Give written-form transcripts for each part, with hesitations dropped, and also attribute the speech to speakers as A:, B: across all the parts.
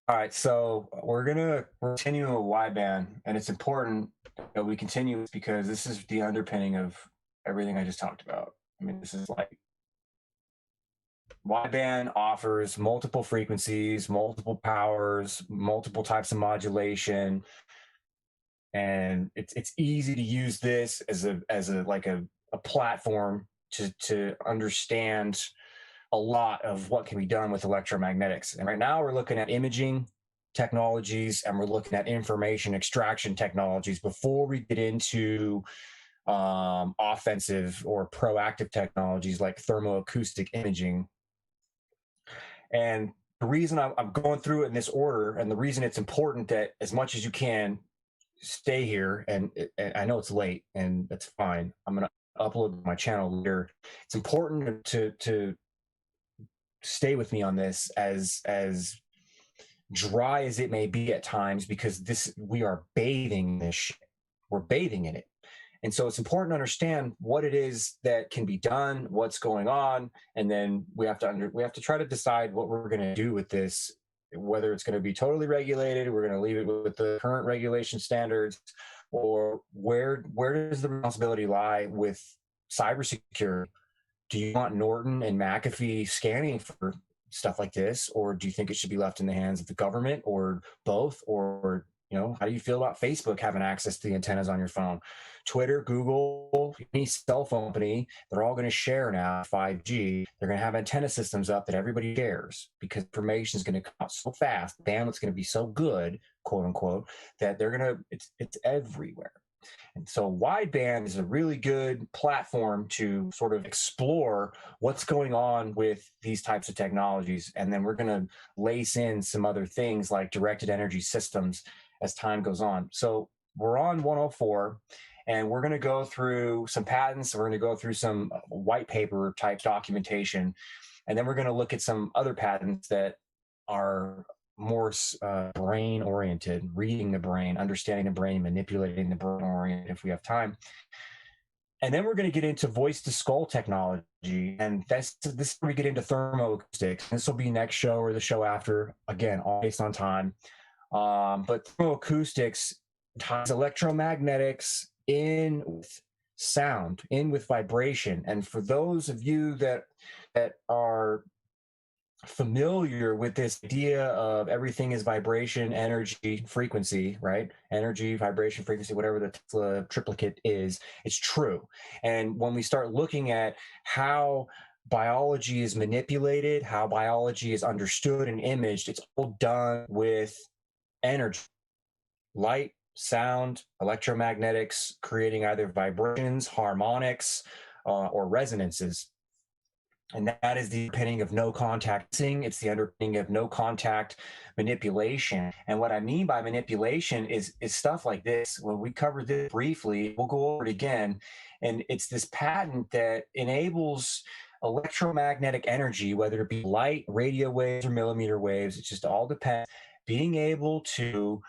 A: All right, so we're gonna continue a wideband, and it's important that we continue this because this is the underpinning of everything I just talked about. I mean, this is like wideband offers multiple frequencies, multiple powers, multiple types of modulation, and it's easy to use this as a like a platform to understand a lot of what can be done with electromagnetics. And right now we're looking at imaging technologies and we're looking at information extraction technologies before we get into offensive or proactive technologies like thermoacoustic imaging. And the reason I'm going through it in this order, and the reason it's important that as much as you can stay here, and I know it's late and that's fine. I'm going to upload my channel later. It's important to stay with me on this as dry as it may be at times, because this we are bathing this shit. We're bathing in it. And so it's important to understand what it is that can be done, what's going on, and then we have to try to decide what we're going to do with this, whether it's going to be totally regulated, we're going to leave it with the current regulation standards, or where does the responsibility lie with cybersecurity? Do you want Norton and McAfee scanning for stuff like this, or do you think it should be left in the hands of the government, or both? Or how do you feel about Facebook having access to the antennas on your phone? Twitter, Google, any cell phone company, they're all going to share now 5G. They're going to have antenna systems up that everybody shares because information is going to come out so fast, bandwidth's going to be so good, quote unquote, that it's everywhere. And so wideband is a really good platform to sort of explore what's going on with these types of technologies. And then we're going to lace in some other things like directed energy systems as time goes on. So we're on 104, and we're going to go through some patents. We're going to go through some white paper type documentation. And then we're going to look at some other patents that are more brain oriented, reading the brain, understanding the brain, manipulating the brain oriented if we have time. And then we're going to get into voice to skull technology. And this is where we get into thermoacoustics. This will be next show or the show after, again, all based on time. But thermoacoustics ties electromagnetics in with sound, in with vibration. And for those of you that are familiar with this idea of everything is vibration, energy, frequency, right? Energy, vibration, frequency, whatever the Tesla triplicate is, it's true. And when we start looking at how biology is manipulated, how biology is understood and imaged, it's all done with energy, light, sound, electromagnetics, creating either vibrations, harmonics, or resonances. And that is the underpinning of no contact. It's the underpinning of no contact manipulation. And what I mean by manipulation is stuff like this. When we covered this briefly, we'll go over it again. And it's this patent that enables electromagnetic energy, whether it be light, radio waves, or millimeter waves, it just all depends, being able to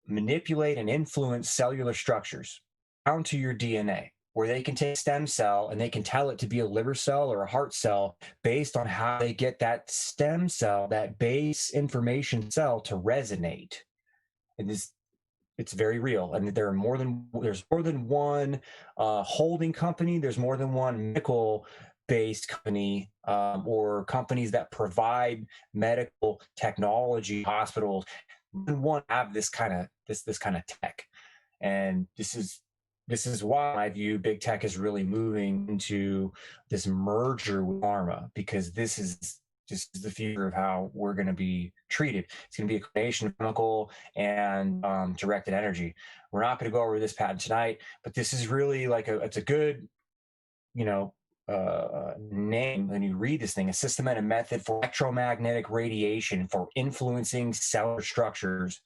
A: manipulate and influence cellular structures down to your DNA, where they can take a stem cell and they can tell it to be a liver cell or a heart cell based on how they get that stem cell, that base information cell, to resonate. And it's very real. And there's more than one holding company. There's more than one medical based company or companies that provide medical technology, hospitals. One have this kind of tech, and this is why I view big tech is really moving into this merger with pharma, because this is just the future of how we're going to be treated. It's going to be a combination of chemical and directed energy. We're not going to go over this patent tonight, but this is really like it's a good, name when you read this thing: a system and a method for electromagnetic radiation for influencing cellular structures.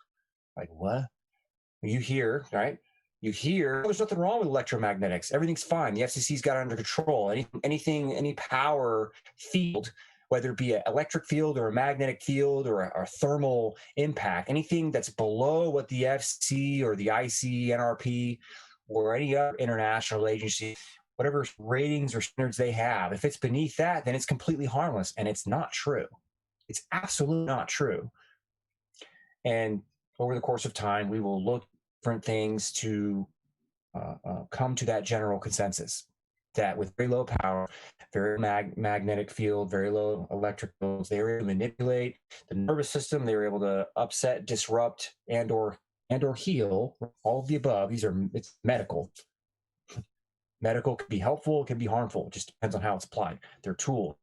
A: Like what? You hear, right? You hear, oh, there's nothing wrong with electromagnetics. Everything's fine. The FCC's got it under control. Any power field, whether it be an electric field or a magnetic field or a thermal impact, anything that's below what the FCC or the IC, NRP, or any other international agency, whatever ratings or standards they have, if it's beneath that, then it's completely harmless. And it's not true. It's absolutely not true. And over the course of time, we will look at different things to come to that general consensus that with very low power, very magnetic field, very low electric fields, they were able to manipulate the nervous system. They were able to upset, disrupt, and or heal. All of the above. It's medical. Medical can be helpful, it can be harmful. It just depends on how it's applied. They're tools.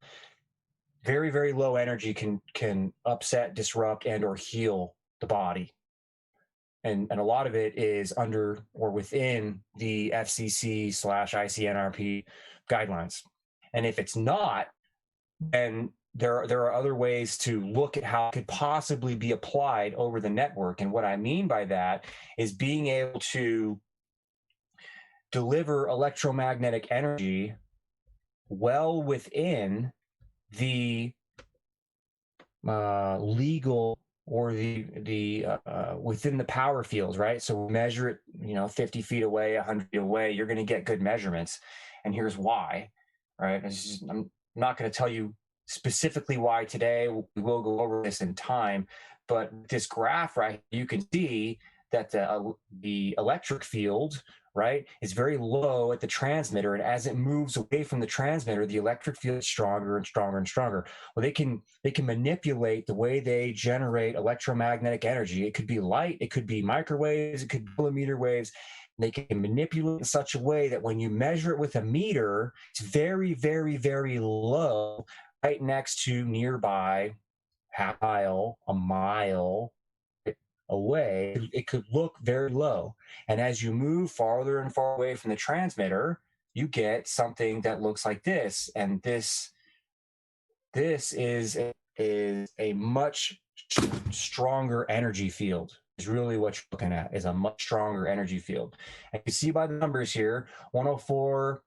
A: Very, very low energy can upset, disrupt, and/or heal the body. And a lot of it is under or within the FCC/ICNRP guidelines. And if it's not, then there are other ways to look at how it could possibly be applied over the network. And what I mean by that is being able to deliver electromagnetic energy well within the legal or the within the power fields, right? So we measure it, 50 feet away, 100 feet away, you're going to get good measurements. And here's why, right? I'm not going to tell you specifically why today. We will go over this in time, but this graph, right, you can see that the electric field, right, is very low at the transmitter, and as it moves away from the transmitter, the electric field is stronger and stronger and stronger. Well, they can manipulate the way they generate electromagnetic energy. It could be light, it could be microwaves, it could be millimeter waves. They can manipulate in such a way that when you measure it with a meter, it's very, very, very low, right next to nearby half mile, a mile away. It could look very low. And as you move farther and farther away from the transmitter, you get something that looks like this. And this is a much stronger energy field. Is really what you're looking at, is a much stronger energy field. And you see by the numbers here, 104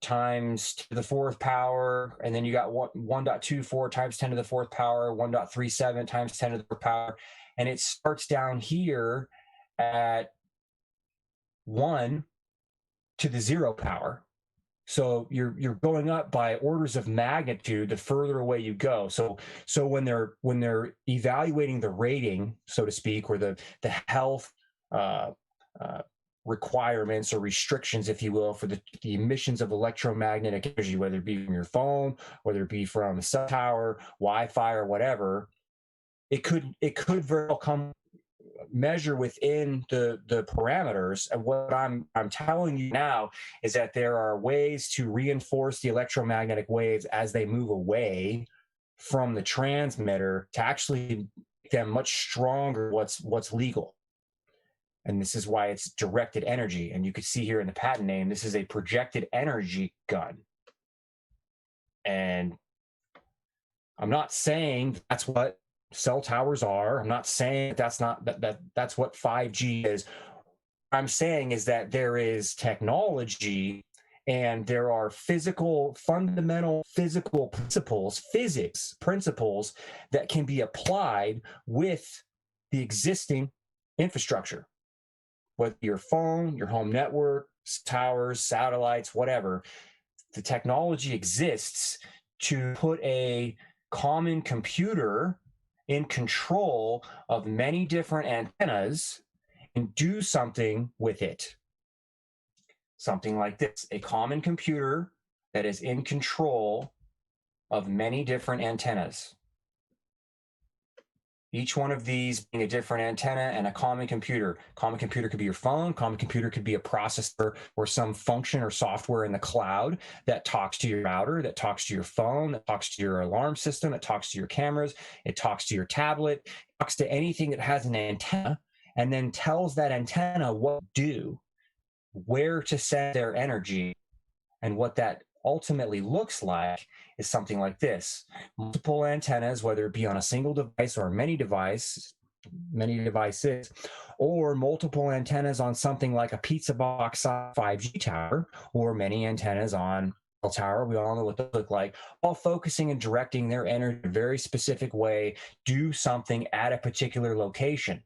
A: times 10 to the fourth power, and then you got 1.24 times 10 to the fourth power, 1.37 times 10 to the fourth power, and it starts down here at 1 to the 0 power. So you're going up by orders of magnitude the further away you go. So when they're evaluating the rating, so to speak, or the health requirements or restrictions, if you will, for the emissions of electromagnetic energy, whether it be from your phone, whether it be from a cell tower, Wi-Fi, or whatever, it could very well come measure within the parameters. And what I'm telling you now is that there are ways to reinforce the electromagnetic waves as they move away from the transmitter to actually make them much stronger. What's legal. And this is why it's directed energy. And you can see here in the patent name, this is a projected energy gun. And I'm not saying that's what cell towers are. I'm not saying that's what 5G is. What I'm saying is that there is technology and there are fundamental physical principles, physics principles that can be applied with the existing infrastructure. Whether your phone, your home network, towers, satellites, whatever, the technology exists to put a common computer in control of many different antennas and do something with it. Something like this, a common computer that is in control of many different antennas. Each one of these being a different antenna and a common computer. Common computer could be your phone. Common computer could be a processor or some function or software in the cloud that talks to your router, that talks to your phone, that talks to your alarm system, that talks to your cameras, it talks to your tablet, it talks to anything that has an antenna, and then tells that antenna what to do, where to send their energy, and what that ultimately looks like is something like this. Multiple antennas, whether it be on a single device or many devices, or multiple antennas on something like a pizza box 5G tower, or many antennas on a tower. We all know what those look like, all focusing and directing their energy in a very specific way, do something at a particular location.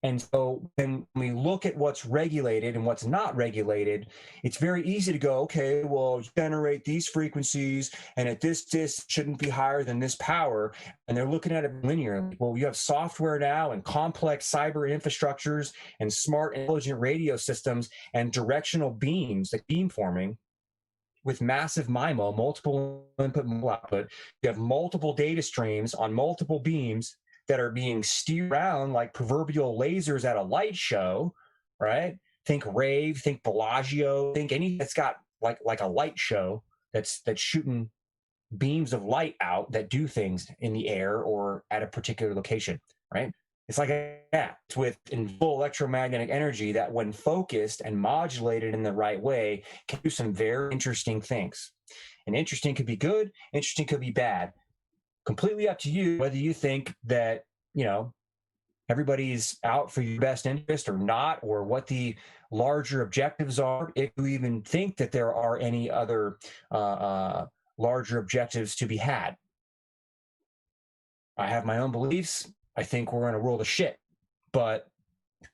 A: And so when we look at what's regulated and what's not regulated, it's very easy to go, okay, well, generate these frequencies, and at this shouldn't be higher than this power. And they're looking at it linearly. Well, you have software now and complex cyber infrastructures and smart intelligent radio systems and directional beams, like beamforming, with massive MIMO, multiple input, multiple output. You have multiple data streams on multiple beams that are being steered around like proverbial lasers at a light show, right? Think rave, think Bellagio, think anything that's got like a light show that's shooting beams of light out that do things in the air or at a particular location, right? It's like that. It's with full electromagnetic energy that when focused and modulated in the right way can do some very interesting things. And interesting could be good, interesting could be bad. Completely up to you whether you think that, everybody's out for your best interest or not, or what the larger objectives are, if you even think that there are any other larger objectives to be had. I have my own beliefs. I think we're in a world of shit, but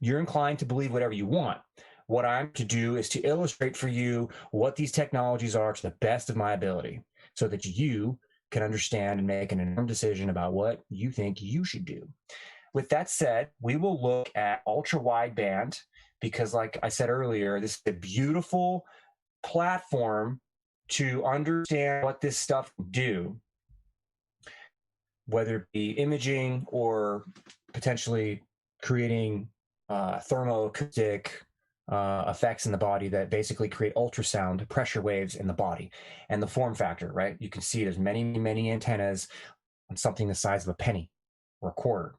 A: you're inclined to believe whatever you want. What I'm to do is to illustrate for you what these technologies are to the best of my ability so that you can understand and make an informed decision about what you think you should do. With that said, we will look at ultra-wideband because, like I said earlier, this is a beautiful platform to understand what this stuff can do, whether it be imaging or potentially creating thermoacoustic effects in the body that basically create ultrasound pressure waves in the body. And the form factor, right? You can see there's many antennas on something the size of a penny or a quarter.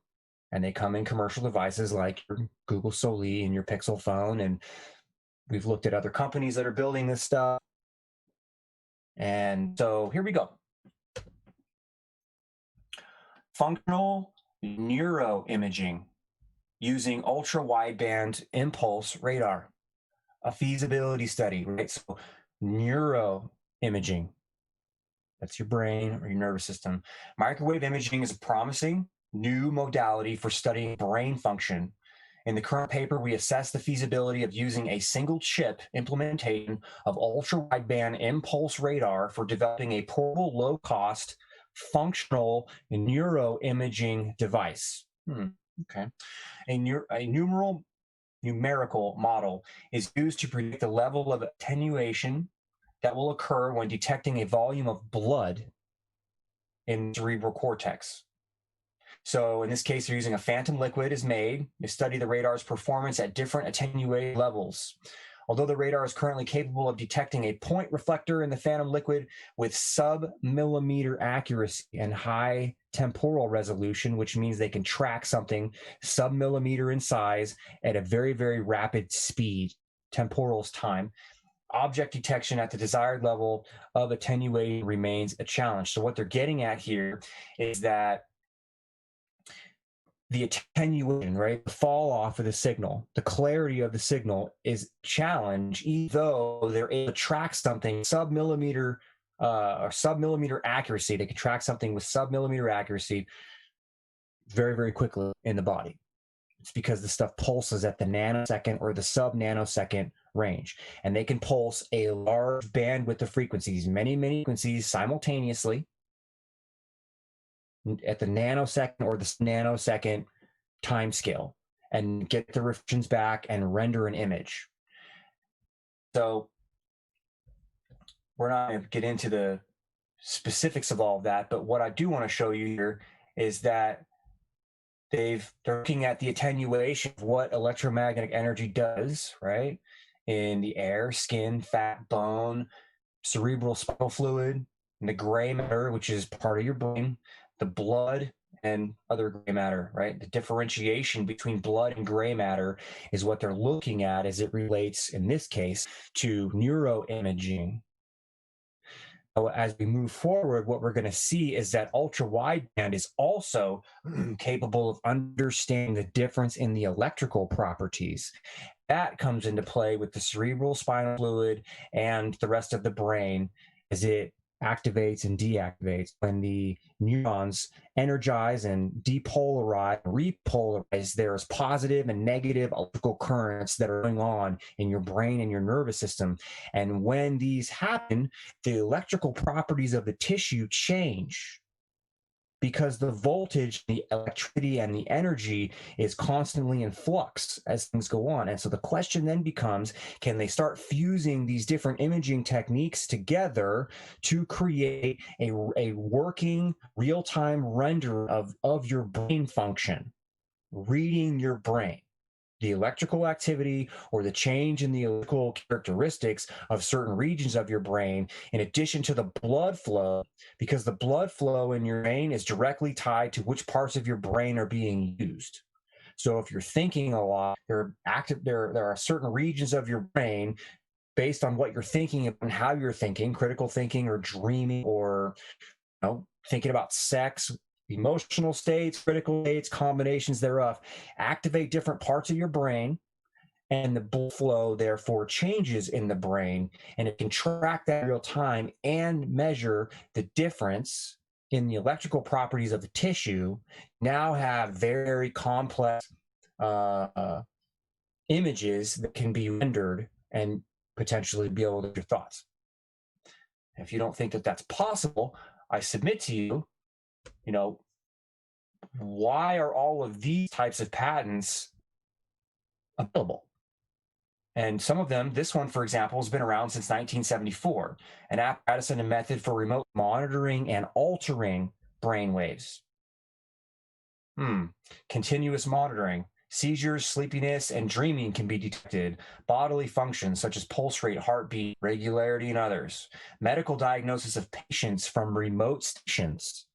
A: And they come in commercial devices like your Google Soli and your Pixel phone. And we've looked at other companies that are building this stuff. And so here we go. Functional neuroimaging using ultra-wideband impulse radar, a feasibility study, right? So neuroimaging, that's your brain or your nervous system. Microwave imaging is a promising new modality for studying brain function. In the current paper, we assess the feasibility of using a single chip implementation of ultra-wideband impulse radar for developing a portable, low-cost, functional neuroimaging device. Okay. A numerical model is used to predict the level of attenuation that will occur when detecting a volume of blood in the cerebral cortex. So in this case, they're using a phantom liquid is made. They study the radar's performance at different attenuation levels. Although the radar is currently capable of detecting a point reflector in the phantom liquid with sub-millimeter accuracy and high temporal resolution, which means they can track something sub-millimeter in size at a very rapid speed, temporal's time, object detection at the desired level of attenuation remains a challenge. So what they're getting at here is that the attenuation, right, the fall off of the signal, the clarity of the signal is challenged, even though they're able to track something sub-millimeter or sub-millimeter accuracy. They can track something with sub-millimeter accuracy very quickly in the body. It's because the stuff pulses at the nanosecond or the sub-nanosecond range, and they can pulse a large bandwidth of frequencies, many frequencies simultaneously, at the nanosecond or the nanosecond time scale, and get the reflections back and render an image. So we're not going to get into the specifics of all of that, but what I do want to show you here is that they're looking at the attenuation of what electromagnetic energy does, right? In the air, skin, fat, bone, cerebral spinal fluid, and the gray matter, which is part of your brain, the blood and other gray matter, right? The differentiation between blood and gray matter is what they're looking at as it relates, in this case, to neuroimaging. So as we move forward, what we're going to see is that ultra-wideband is also capable of understanding the difference in the electrical properties. That comes into play with the cerebral spinal fluid and the rest of the brain as it activates and deactivates when the neurons energize and depolarize, repolarize. There's positive and negative electrical currents that are going on in your brain and your nervous system. And when these happen, the electrical properties of the tissue change, because the voltage, the electricity, and the energy is constantly in flux as things go on. And so the question then becomes, can they start fusing these different imaging techniques together to create a working real-time render of your brain function, reading your brain, the electrical activity or the change in the electrical characteristics of certain regions of your brain, in addition to the blood flow, because the blood flow in your brain is directly tied to which parts of your brain are being used. So if you're thinking a lot, there are certain regions of your brain based on what you're thinking and how you're thinking, critical thinking or dreaming, or thinking about sex, emotional states, critical states, combinations thereof, activate different parts of your brain, and the blood flow therefore changes in the brain, and it can track that in real time and measure the difference in the electrical properties of the tissue. Now have very complex images that can be rendered and potentially be able to do your thoughts. If you don't think that that's possible, I submit to you, why are all of these types of patents available? And some of them, this one, for example, has been around since 1974, an apparatus and a method for remote monitoring and altering brain waves. Continuous monitoring. Seizures, sleepiness, and dreaming can be detected. Bodily functions such as pulse rate, heartbeat, regularity, and others. Medical diagnosis of patients from remote stations.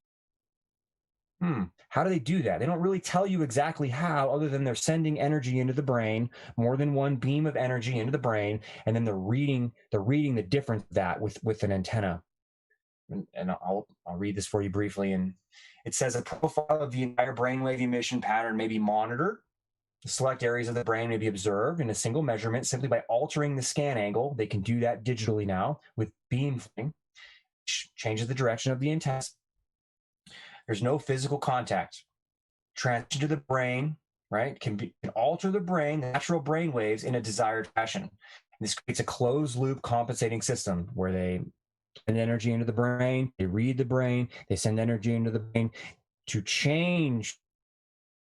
A: How do they do that? They don't really tell you exactly how, other than they're sending energy into the brain, more than one beam of energy into the brain, and then they're reading the difference of that with an antenna. And I'll read this for you briefly. And it says a profile of the entire brainwave emission pattern may be monitored. Select areas of the brain may be observed in a single measurement simply by altering the scan angle. They can do that digitally now with beam flipping, which changes the direction of the antenna. There's no physical contact. Transmission to the brain, right, can alter the brain, the natural brain waves, in a desired fashion. And this creates a closed loop compensating system where they send energy into the brain, they read the brain, they send energy into the brain to change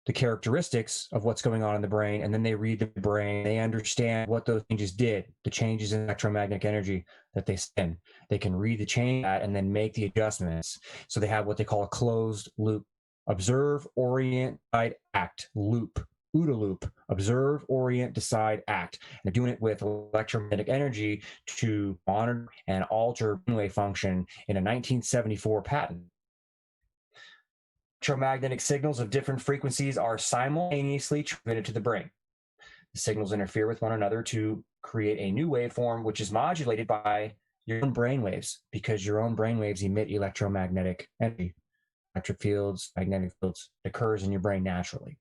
A: the characteristics of what's going on in the brain, and then they read the brain, they understand what those changes did, the changes in electromagnetic energy that they send. They can read the change and then make the adjustments. So they have what they call a closed loop. Observe, orient, decide, act, loop. OODA loop. Observe, orient, decide, act. And they're doing it with electromagnetic energy to monitor and alter brainwave function in a 1974 patent. Electromagnetic signals of different frequencies are simultaneously transmitted to the brain. The signals interfere with one another to create a new waveform, which is modulated by your own brainwaves, because your own brainwaves emit electromagnetic energy. Electric fields, magnetic fields, occurs in your brain naturally.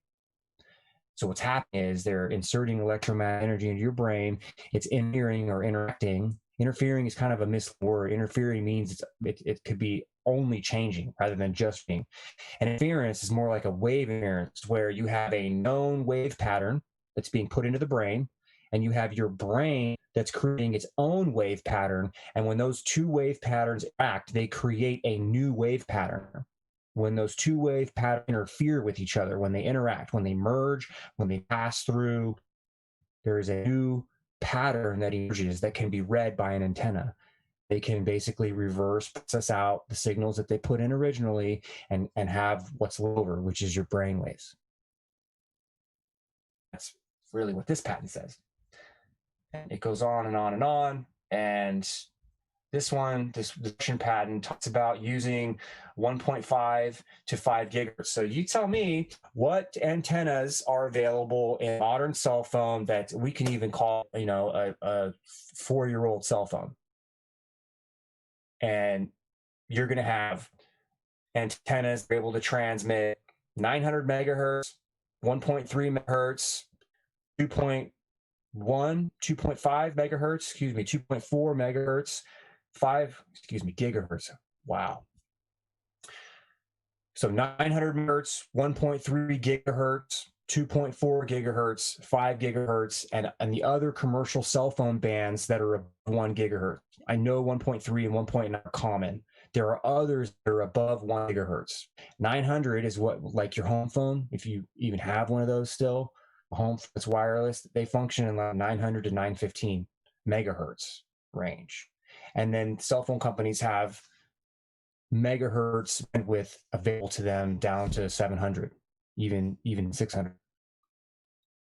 A: So what's happening is they're inserting electromagnetic energy into your brain. It's interfering or interacting. Interfering is kind of a misleading word. Interfering means it could be only changing rather than just being. And interference is more like a wave interference, where you have a known wave pattern that's being put into the brain, and you have your brain that's creating its own wave pattern. And when those two wave patterns act, they create a new wave pattern. When those two wave patterns interfere with each other, when they interact, when they merge, when they pass through, there is a new pattern that emerges that can be read by an antenna. They can basically reverse process out the signals that they put in originally and have what's left over, which is your brain waves. That's really what this patent says. And it goes on and on and on. And this patent talks about using 1.5 to 5 gigahertz. So you tell me what antennas are available in a modern cell phone that we can even call, a 4-year-old cell phone. And you're going to have antennas that are able to transmit 900 megahertz, 1.3 megahertz, 2.1, 2.5 megahertz, 2.4 megahertz, gigahertz. Wow. So 900 megahertz, 1.3 gigahertz, 2.4 gigahertz, 5 gigahertz, and the other commercial cell phone bands that are 1 gigahertz. I know 1.3 and 1.9 are common. There are others that are above 1 gigahertz. 900 is what, like your home phone, if you even have one of those still, a home that's wireless, they function in like 900 to 915 megahertz range. And then cell phone companies have megahertz bandwidth available to them down to 700, even 600.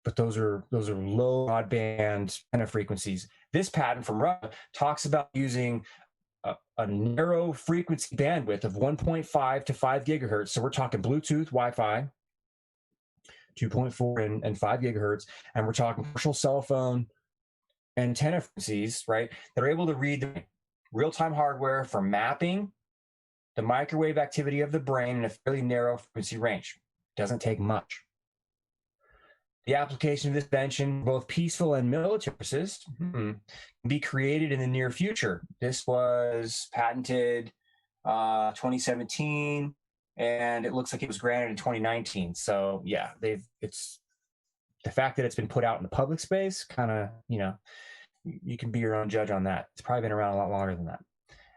A: But those are low broadband kind of frequencies. This patent from Russia talks about using a narrow frequency bandwidth of 1.5 to 5 gigahertz. So we're talking Bluetooth, Wi-Fi, 2.4 and 5 gigahertz, and we're talking commercial cell phone antenna frequencies, right? That are able to read the real-time hardware for mapping the microwave activity of the brain in a fairly narrow frequency range. Doesn't take much. The application of this invention, both peaceful and military purposes, can be created in the near future. This was patented 2017, and it looks like it was granted in 2019. So yeah, it's the fact that it's been put out in the public space, kind of, you can be your own judge on that. It's probably been around a lot longer than that.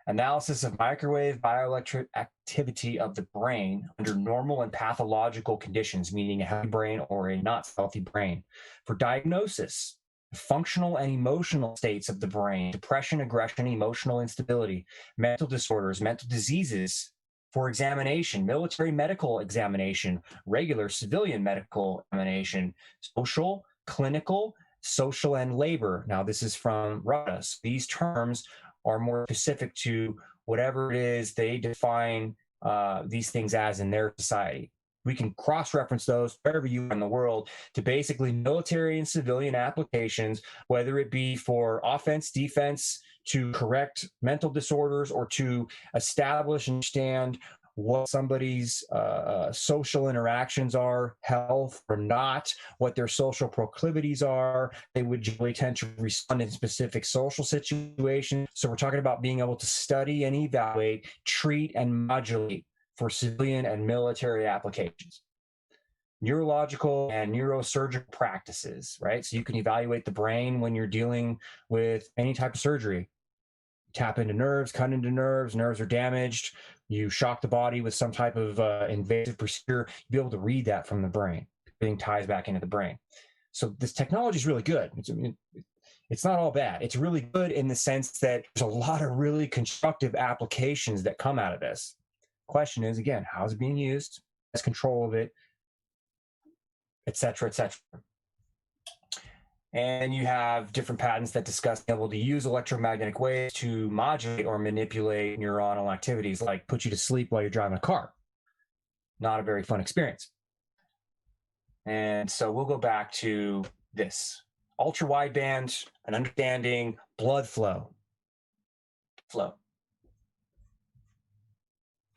A: Analysis of microwave bioelectric activity of the brain under normal and pathological conditions, meaning a healthy brain or a not healthy brain, for diagnosis, functional and emotional states of the brain, depression, aggression, emotional instability, mental disorders, mental diseases, for examination, military medical examination, regular civilian medical examination, social, clinical, social, and labor. Now, this is from Ruddus. These terms are more specific to whatever it is they define these things as in their society. We can cross-reference those wherever you are in the world to basically military and civilian applications, whether it be for offense, defense, to correct mental disorders, or to establish and understand what somebody's social interactions are, health or not, what their social proclivities are. They would generally tend to respond in specific social situations. So we're talking about being able to study and evaluate, treat, and modulate for civilian and military applications. Neurological and neurosurgical practices, right? So you can evaluate the brain when you're dealing with any type of surgery. Tap into nerves, cut into nerves, nerves are damaged, you shock the body with some type of invasive procedure, you'll be able to read that from the brain. Everything ties back into the brain. So this technology is really good. It's not all bad. It's really good in the sense that there's a lot of really constructive applications that come out of this. Question is, again, how's it being used? Has control of it, et cetera, et cetera. And you have different patents that discuss being able to use electromagnetic waves to modulate or manipulate neuronal activities, like put you to sleep while you're driving a car. Not a very fun experience. And so we'll go back to this. Ultra-wideband and understanding blood flow.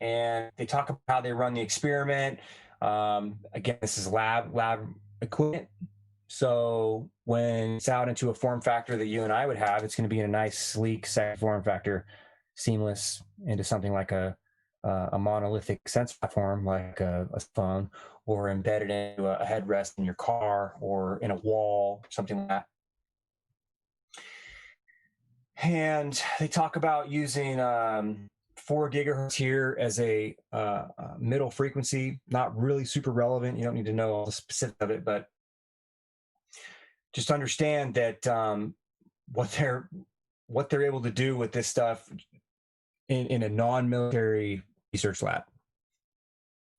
A: And they talk about how they run the experiment. Again, this is lab equipment. So when it's out into a form factor that you and I would have, it's going to be in a nice, sleek, second form factor, seamless into something like a monolithic sense platform, like a phone, or embedded into a headrest in your car or in a wall, something like that. And they talk about using 4 gigahertz here as a middle frequency. Not really super relevant. You don't need to know all the specifics of it, but just understand that what they're able to do with this stuff in a non-military research lab,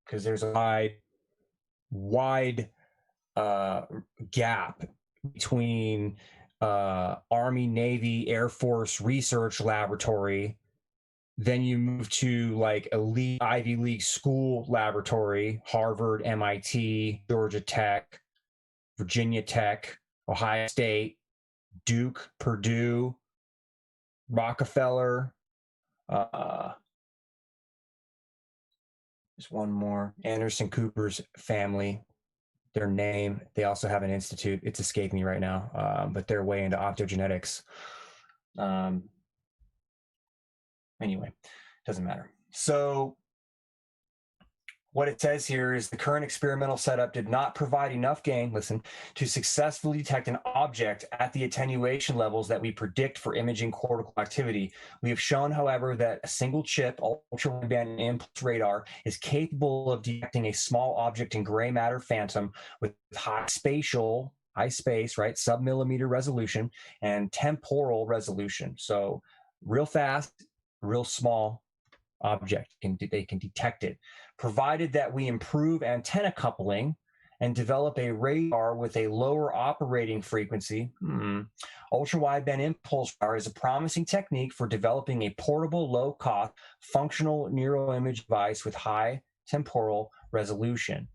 A: because there's a wide gap between Army, Navy, Air Force research laboratory. Then you move to like elite Ivy League school laboratory, Harvard, MIT, Georgia Tech, Virginia Tech, Ohio State, Duke, Purdue, Rockefeller. There's one more. Anderson Cooper's family, their name. They also have an institute. It's escaping me right now, but they're way into optogenetics. Anyway, doesn't matter. So what it says here is the current experimental setup did not provide enough gain, listen, to successfully detect an object at the attenuation levels that we predict for imaging cortical activity. We have shown, however, that a single chip, ultra-wideband impulse radar, is capable of detecting a small object in gray matter phantom with high space, right, sub-millimeter resolution and temporal resolution. So real fast, real small object, they can detect it, provided that we improve antenna coupling and develop a radar with a lower operating frequency. Ultra-wideband impulse radar is a promising technique for developing a portable, low-cost, functional neuroimage device with high temporal resolution.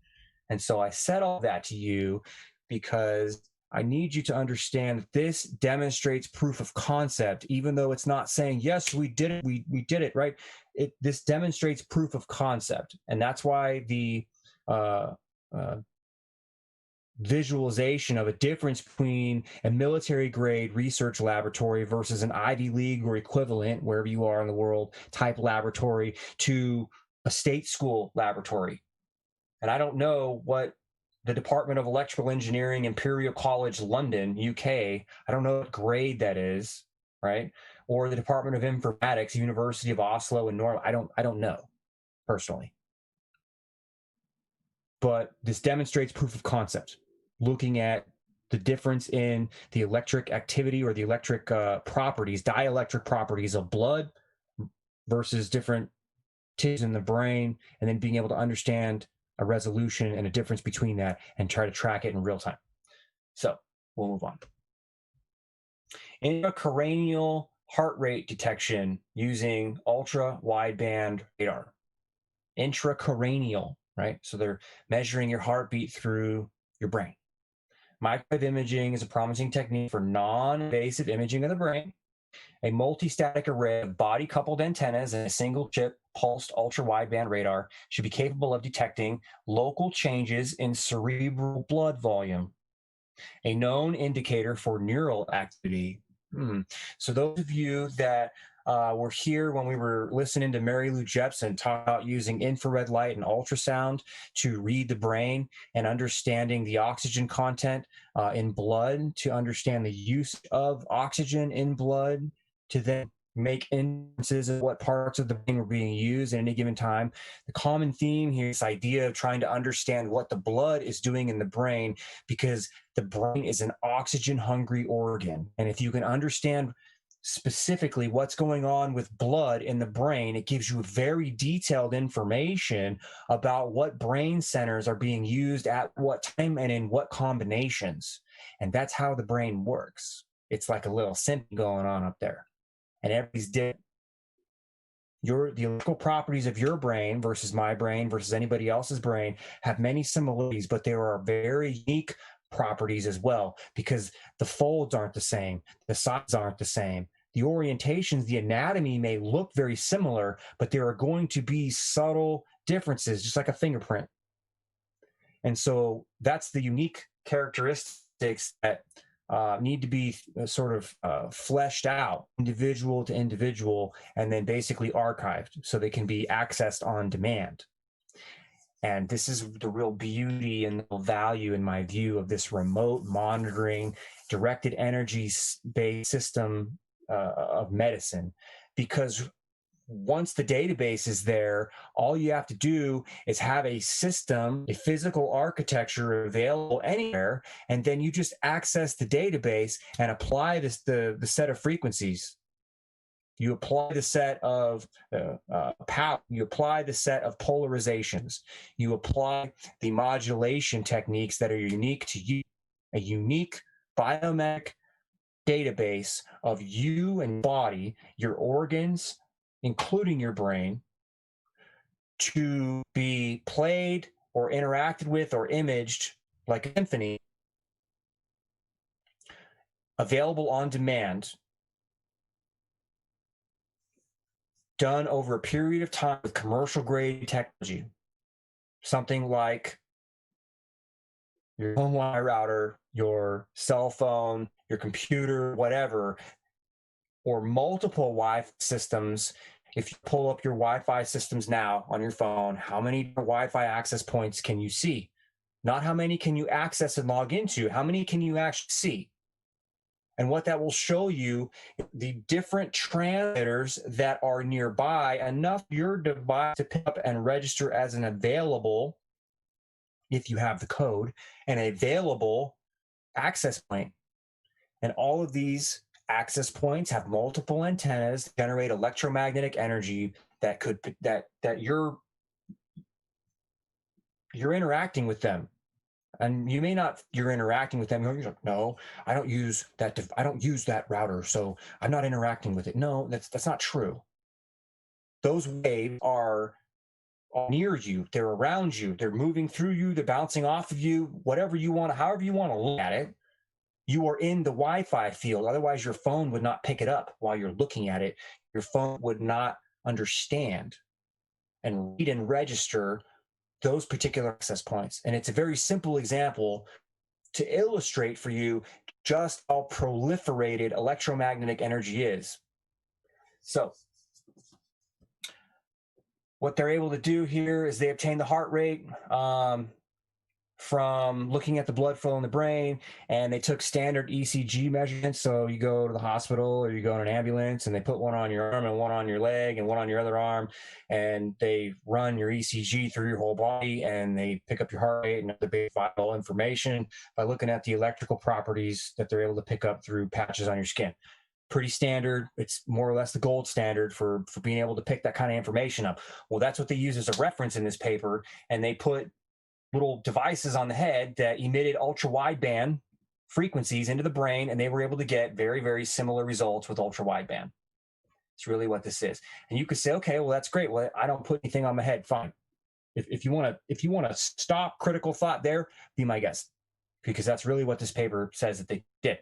A: And so I said all that to you because I need you to understand that this demonstrates proof of concept, even though it's not saying, yes, we did it, we did it, right? This demonstrates proof of concept. And that's why the visualization of a difference between a military grade research laboratory versus an Ivy League or equivalent, wherever you are in the world, type laboratory to a state school laboratory. And I don't know what the Department of Electrical Engineering, Imperial College London, UK, I don't know what grade that is, right? Or the Department of Informatics, University of Oslo in Norway. I don't know personally. But this demonstrates proof of concept, looking at the difference in the electric activity or the electric properties, dielectric properties of blood versus different tissues in the brain, and then being able to understand a resolution and a difference between that and try to track it in real time. So we'll move on. Intracranial heart rate detection using ultra-wideband radar. Intracranial, right? So they're measuring your heartbeat through your brain. Microwave imaging is a promising technique for non-invasive imaging of the brain. A multi-static array of body-coupled antennas and a single-chip pulsed ultra-wideband radar should be capable of detecting local changes in cerebral blood volume, a known indicator for neural activity. So those of you that were here when we were listening to Mary Lou Jepson talk about using infrared light and ultrasound to read the brain and understanding the oxygen content in blood, to understand the use of oxygen in blood, to then make inferences of what parts of the brain were being used at any given time. The common theme here is this idea of trying to understand what the blood is doing in the brain, because the brain is an oxygen-hungry organ. And if you can understand specifically what's going on with blood in the brain, it gives you very detailed information about what brain centers are being used at what time and in what combinations. And that's how the brain works. It's like a little symphony going on up there. And everybody's different. The electrical properties of your brain versus my brain versus anybody else's brain have many similarities, but there are very unique properties as well, because the folds aren't the same, the sides aren't the same, the orientations, the anatomy may look very similar, but there are going to be subtle differences, just like a fingerprint. And so that's the unique characteristics that need to be sort of fleshed out individual to individual, and then basically archived so they can be accessed on demand. And this is the real beauty and the value, in my view, of this remote monitoring, directed energy-based system of medicine. Because once the database is there, all you have to do is have a system, a physical architecture available anywhere, and then you just access the database and apply the set of frequencies. You apply the set of power. You apply the set of polarizations. You apply the modulation techniques that are unique to you, a unique biometric database of you and body, your organs, including your brain, to be played or interacted with or imaged like a symphony, available on demand, done over a period of time with commercial grade technology, something like your home Wi-Fi router, your cell phone, your computer, whatever, or multiple Wi-Fi systems if you pull up your Wi-Fi systems now on your phone, how many Wi-Fi access points can you see? Not how many can you access and log into, how many can you actually see? And what that will show you, the different transmitters that are nearby, enough for your device to pick up and register as an available, if you have the code, an available access point. And all of these access points have multiple antennas to generate electromagnetic energy that could that you're interacting with them. And you may not, you're interacting with them. You're like, no, I don't use that router, so I'm not interacting with it. No, that's not true. Those waves are near you. They're around you. They're moving through you. They're bouncing off of you. Whatever you want, however you want to look at it, you are in the Wi-Fi field. Otherwise, your phone would not pick it up while you're looking at it. Your phone would not understand and read and register those particular access points. And it's a very simple example to illustrate for you just how proliferated electromagnetic energy is. So what they're able to do here is they obtain the heart rate from looking at the blood flow in the brain, and they took standard ECG measurements. So you go to the hospital or you go in an ambulance and they put one on your arm and one on your leg and one on your other arm, and they run your ECG through your whole body, and they pick up your heart rate and other basic vital information by looking at the electrical properties that they're able to pick up through patches on your skin. Pretty standard. It's more or less the gold standard for being able to pick that kind of information up. Well, that's what they use as a reference in this paper, and they put little devices on the head that emitted ultra-wideband frequencies into the brain, and they were able to get very, very similar results with ultra-wideband. It's really what this is. And you could say, okay, well, that's great. Well, I don't put anything on my head. Fine. If you want to stop critical thought there, be my guest, because that's really what this paper says that they did.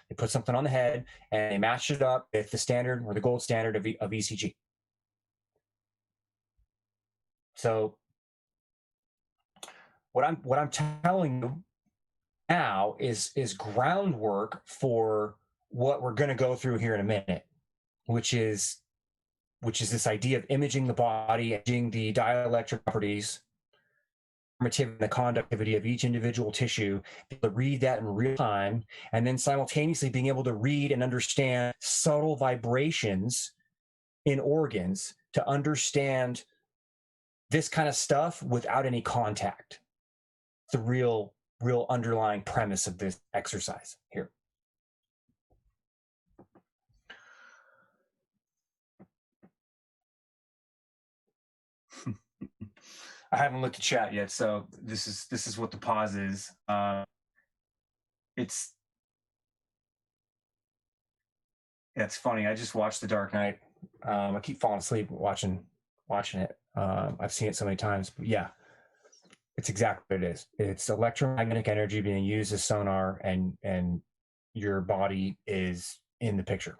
A: They put something on the head and they matched it up with the standard or the gold standard of ECG. So what I'm telling you now is groundwork for what we're going to go through here in a minute, which is this idea of imaging the body, imaging the dielectric properties, the conductivity of each individual tissue, be able to read that in real time, and then simultaneously being able to read and understand subtle vibrations in organs to understand this kind of stuff without any contact. The real underlying premise of this exercise here. I haven't looked at chat yet, so this is what the pause is. It's funny. I just watched The Dark Knight. I keep falling asleep watching it. I've seen it so many times, but yeah. It's exactly what it is. It's electromagnetic energy being used as sonar, and your body is in the picture.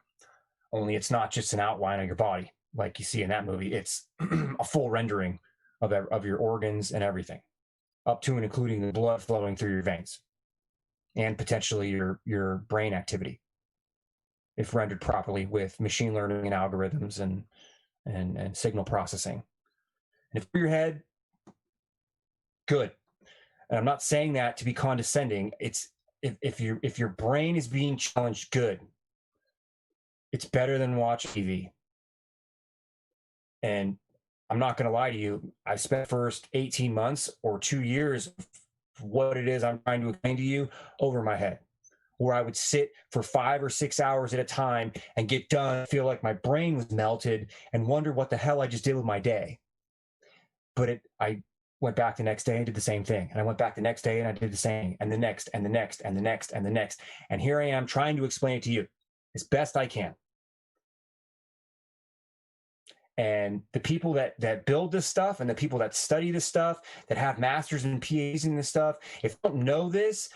A: Only it's not just an outline of your body like you see in that movie. It's a full rendering of your organs and everything, up to and including the blood flowing through your veins, and potentially your brain activity, if rendered properly with machine learning and algorithms and signal processing. And if your head, good. And I'm not saying that to be condescending. It's if your brain is being challenged, good. It's better than watch TV. And I'm not going to lie to you. I spent the first 18 months or 2 years of what it is I'm trying to explain to you over my head, where I would sit for 5 or 6 hours at a time and get done, feel like my brain was melted, and wonder what the hell I just did with my day. But I went back the next day and did the same thing. And I went back the next day and I did the same, and the next, and the next, and the next, and the next. And here I am trying to explain it to you as best I can. And the people that build this stuff and the people that study this stuff, that have masters and PhDs in this stuff, if they don't know this,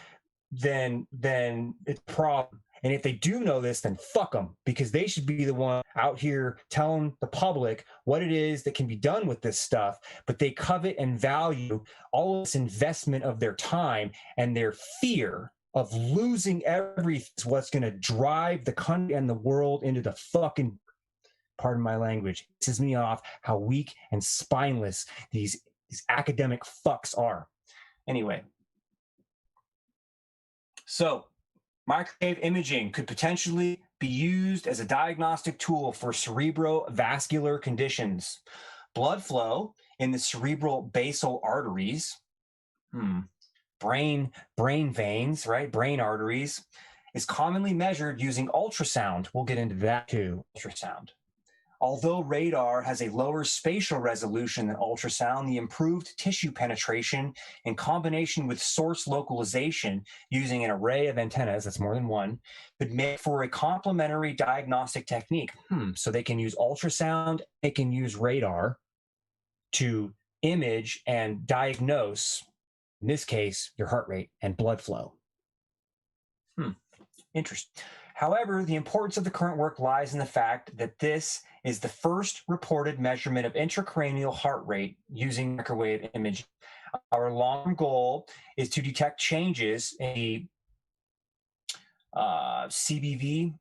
A: then it's a problem. And if they do know this, then fuck them, because they should be the one out here telling the public what it is that can be done with this stuff. But they covet and value all this investment of their time, and their fear of losing everything is what's going to drive the country and the world into the fucking pardon my language, pisses me off how weak and spineless these academic fucks are. Anyway, so microwave imaging could potentially be used as a diagnostic tool for cerebrovascular conditions. Blood flow in the cerebral basal arteries, brain veins, right? Brain arteries, is commonly measured using ultrasound. We'll get into that too, ultrasound. Although radar has a lower spatial resolution than ultrasound, the improved tissue penetration in combination with source localization using an array of antennas, that's more than one, could make for a complementary diagnostic technique. So they can use ultrasound, they can use radar to image and diagnose, in this case, your heart rate and blood flow. Interesting. However, the importance of the current work lies in the fact that this is the first reported measurement of intracranial heart rate using microwave imaging. Our long goal is to detect changes in the CBV.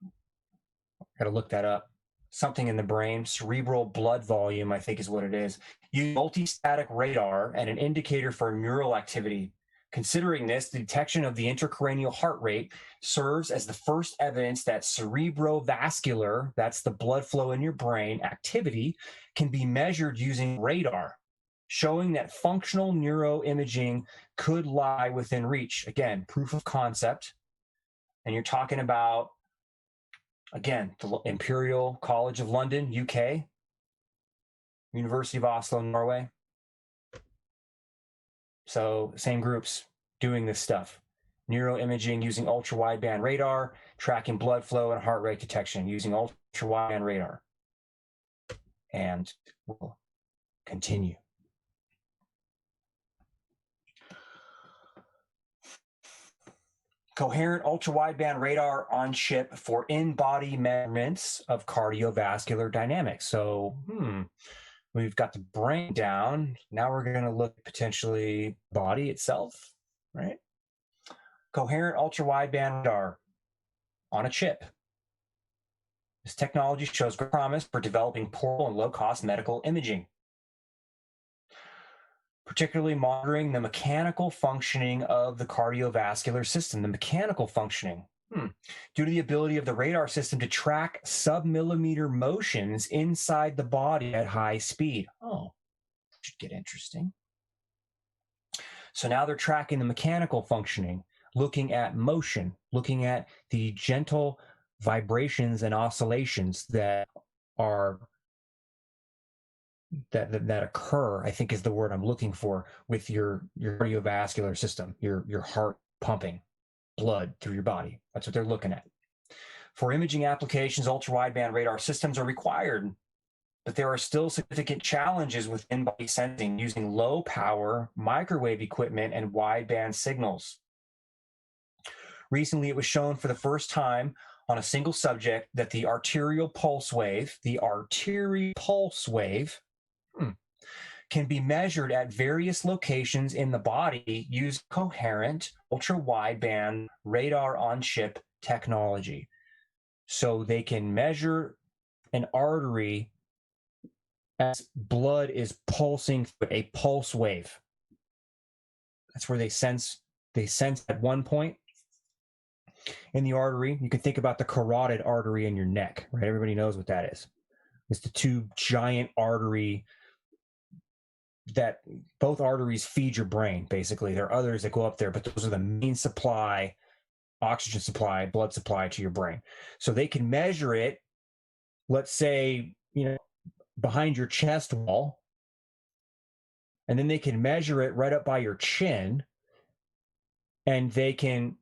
A: Got to look that up. Something in the brain, cerebral blood volume, I think is what it is. Use multistatic radar and an indicator for neural activity. Considering this, the detection of the intracranial heart rate serves as the first evidence that cerebrovascular, that's the blood flow in your brain, activity can be measured using radar, showing that functional neuroimaging could lie within reach. Again, proof of concept. And you're talking about, again, the Imperial College of London, UK, University of Oslo, Norway. So same groups doing this stuff. Neuroimaging using ultra-wideband radar, tracking blood flow and heart rate detection using ultra-wideband radar. And we'll continue. Coherent ultra-wideband radar on chip for in-body measurements of cardiovascular dynamics. So, we've got the brain down. Now we're going to look at potentially body itself, right? Coherent ultra-wideband radar on a chip. This technology shows great promise for developing portable and low-cost medical imaging, particularly monitoring the mechanical functioning of the cardiovascular system. The mechanical functioning, due to the ability of the radar system to track sub-millimeter motions inside the body at high speed. Oh, should get interesting. So now they're tracking the mechanical functioning, looking at motion, looking at the gentle vibrations and oscillations that occur, I think is the word I'm looking for, with your cardiovascular system, your heart pumping blood through your body. That's what they're looking at. For imaging applications, ultra-wideband radar systems are required, but there are still significant challenges with in-body sensing using low-power microwave equipment and wideband signals. Recently, it was shown for the first time on a single subject that the arterial pulse wave, can be measured at various locations in the body using coherent ultra-wideband radar on chip technology. So they can measure an artery as blood is pulsing through a pulse wave. That's where they sense at one point in the artery. You can think about the carotid artery in your neck, right? Everybody knows what that is. It's the two giant artery that both arteries feed your brain, basically. There are others that go up there, but those are the main supply, oxygen supply, blood supply to your brain. So they can measure it, let's say, behind your chest wall, and then they can measure it right up by your chin, and they can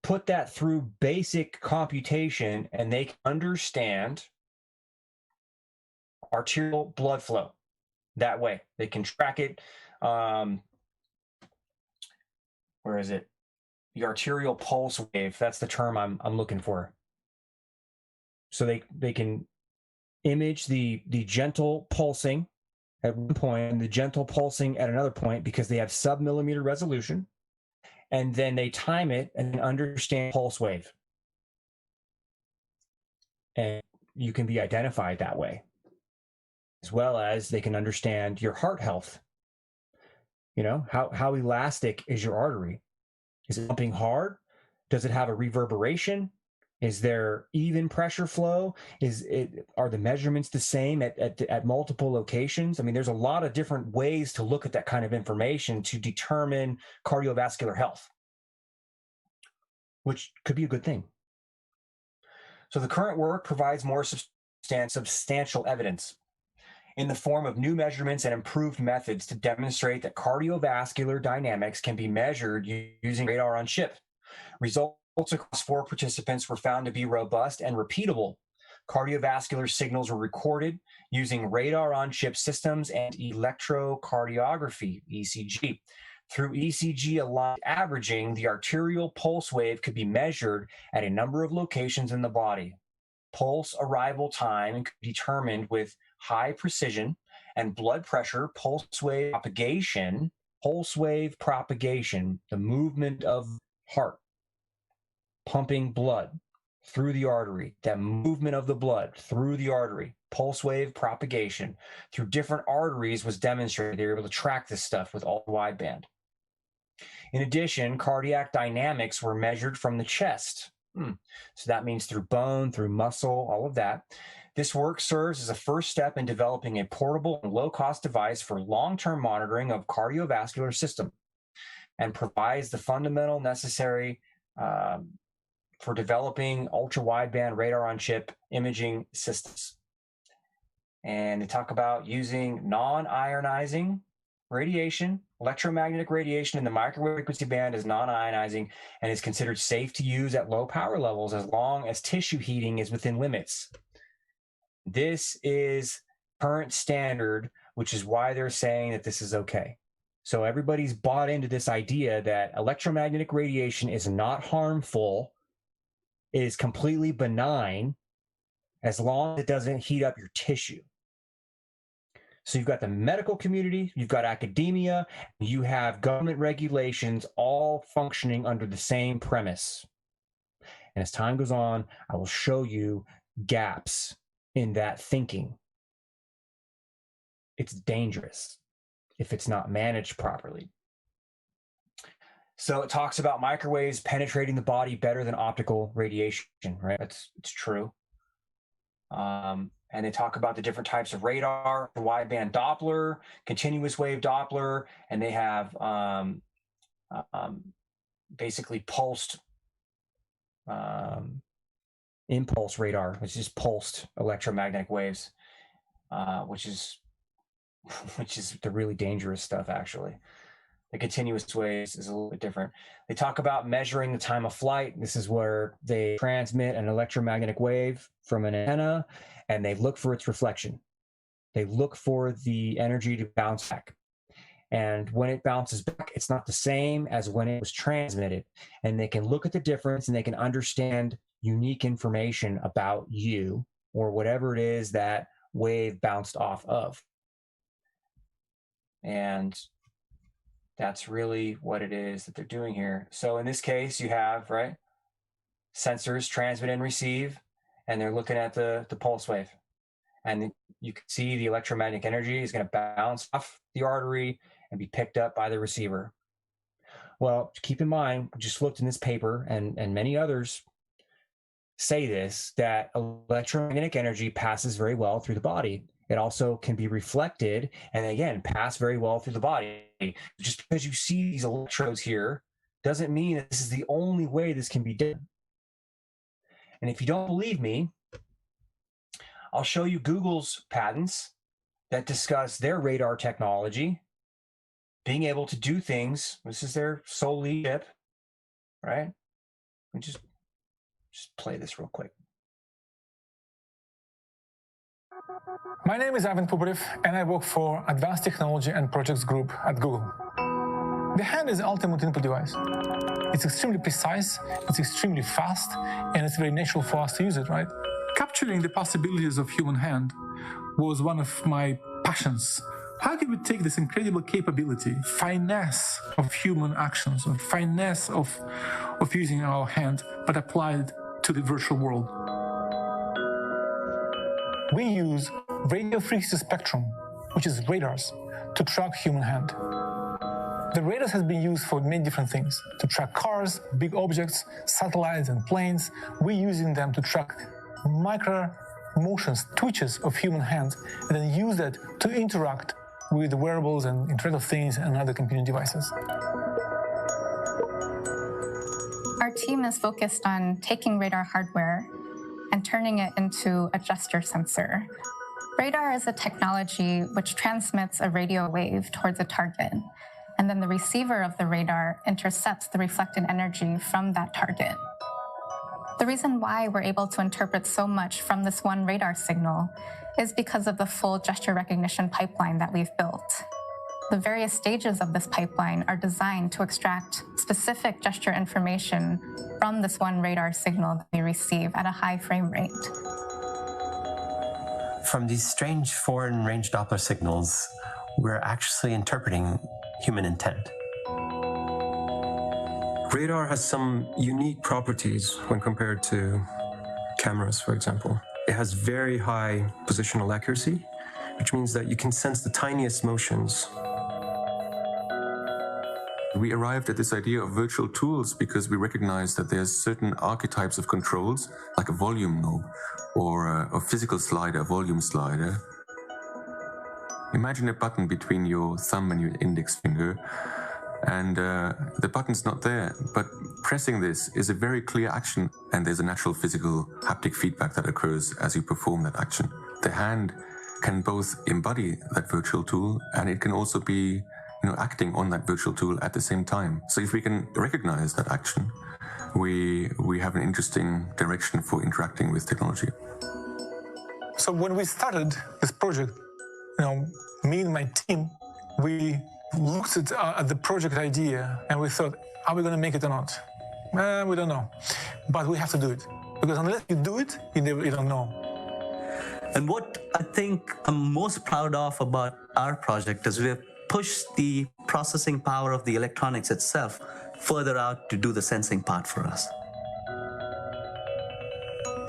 A: put that through basic computation, and they can understand arterial blood flow that way. They can track it. Where is it? The arterial pulse wave. That's the term I'm looking for. So they can image the gentle pulsing at one point and the gentle pulsing at another point because they have sub-millimeter resolution, and then they time it and understand pulse wave. And you can be identified that way, as well as they can understand your heart health. You know, how elastic is your artery? Is it pumping hard? Does it have a reverberation? Is there even pressure flow? Are the measurements the same at multiple locations? I mean, there's a lot of different ways to look at that kind of information to determine cardiovascular health, which could be a good thing. So the current work provides more substantial evidence in the form of new measurements and improved methods to demonstrate that cardiovascular dynamics can be measured using radar on chip. Results across 4 participants were found to be robust and repeatable. Cardiovascular signals were recorded using radar on chip systems and electrocardiography, ECG. Through ECG aligned averaging, the arterial pulse wave could be measured at a number of locations in the body. Pulse arrival time could be determined with high precision, and blood pressure, pulse wave propagation, the movement of heart, pumping blood through the artery, that movement of the blood through the artery, pulse wave propagation through different arteries was demonstrated. They were able to track this stuff with ultra-wideband. In addition, cardiac dynamics were measured from the chest. So that means through bone, through muscle, all of that. This work serves as a first step in developing a portable and low-cost device for long-term monitoring of cardiovascular system and provides the fundamental necessary for developing ultra-wideband radar-on-chip imaging systems. And they talk about using non-ionizing radiation. Electromagnetic radiation in the microwave frequency band is non-ionizing and is considered safe to use at low power levels as long as tissue heating is within limits. This is current standard, which is why they're saying that this is okay. So everybody's bought into this idea that electromagnetic radiation is not harmful, it is completely benign, as long as it doesn't heat up your tissue. So you've got the medical community, you've got academia, you have government regulations all functioning under the same premise. And as time goes on, I will show you gaps in that thinking. It's dangerous if it's not managed properly. So it talks about microwaves penetrating the body better than optical radiation, right? It's true. And they talk about the different types of radar, wideband Doppler, continuous wave Doppler, and they have basically pulsed impulse radar, which is pulsed electromagnetic waves, which is the really dangerous stuff, actually. The continuous waves is a little bit different. They talk about measuring the time of flight. This is where they transmit an electromagnetic wave from an antenna, and they look for its reflection. They look for the energy to bounce back. And when it bounces back, it's not the same as when it was transmitted. And they can look at the difference, and they can understand unique information about you or whatever it is that wave bounced off of. And that's really what it is that they're doing here. So in this case, you have, right, sensors transmit and receive, and they're looking at the pulse wave. And you can see the electromagnetic energy is going to bounce off the artery and be picked up by the receiver. Well, keep in mind, we just looked in this paper, and many others say this, that electromagnetic energy passes very well through the body. It also can be reflected and, again, pass very well through the body. Just because you see these electrodes here doesn't mean that this is the only way this can be done. And if you don't believe me, I'll show you Google's patents that discuss their radar technology, being able to do things. This is their sole lead chip, right? Let me just play this real quick.
B: My name is Ivan Pubarev, and I work for Advanced Technology and Projects Group at Google. The hand is the ultimate input device. It's extremely precise, it's extremely fast, and it's very natural for us to use it, right? Capturing the possibilities of human hand was one of my passions. How can we take this incredible capability, finesse of human actions, or finesse of using our hand, but apply it to the virtual world? we use radio frequency spectrum, which is radars, to track human hand. The radars has been used for many different things, to track cars, big objects, satellites and planes. We're using them to track micro motions, twitches of human hands, and then use that to interact with wearables and Internet of Things and other computing devices.
C: Our team is focused on taking radar hardware and turning it into a gesture sensor. Radar is a technology which transmits a radio wave towards a target, and then the receiver of the radar intercepts the reflected energy from that target. The reason why we're able to interpret so much from this one radar signal is because of the full gesture recognition pipeline that we've built. The various stages of this pipeline are designed to extract specific gesture information from this one radar signal that we receive at a high frame rate.
D: From these strange foreign range Doppler signals, we're actually interpreting human intent.
E: Radar has some unique properties when compared to cameras, for example. It has very high positional accuracy, which means that you can sense the tiniest motions.
F: We arrived at this idea of virtual tools because we recognized that there's certain archetypes of controls, like a volume knob or a physical slider, volume slider. Imagine a button between your thumb and your index finger, and the button's not there, but pressing this is a very clear action, and there's a natural physical haptic feedback that occurs as you perform that action. The hand can both embody that virtual tool, and it can also be acting on that virtual tool at the same time. So if we can recognize that action, we have an interesting direction for interacting with technology.
B: So when we started this project, me and my team, we looked at the project idea and we thought, are we going to make it or not? We don't know, but we have to do it. Because unless you do it, you don't know.
G: And what I think I'm most proud of about our project is we've pushed the processing power of the electronics itself further out to do the sensing part for us.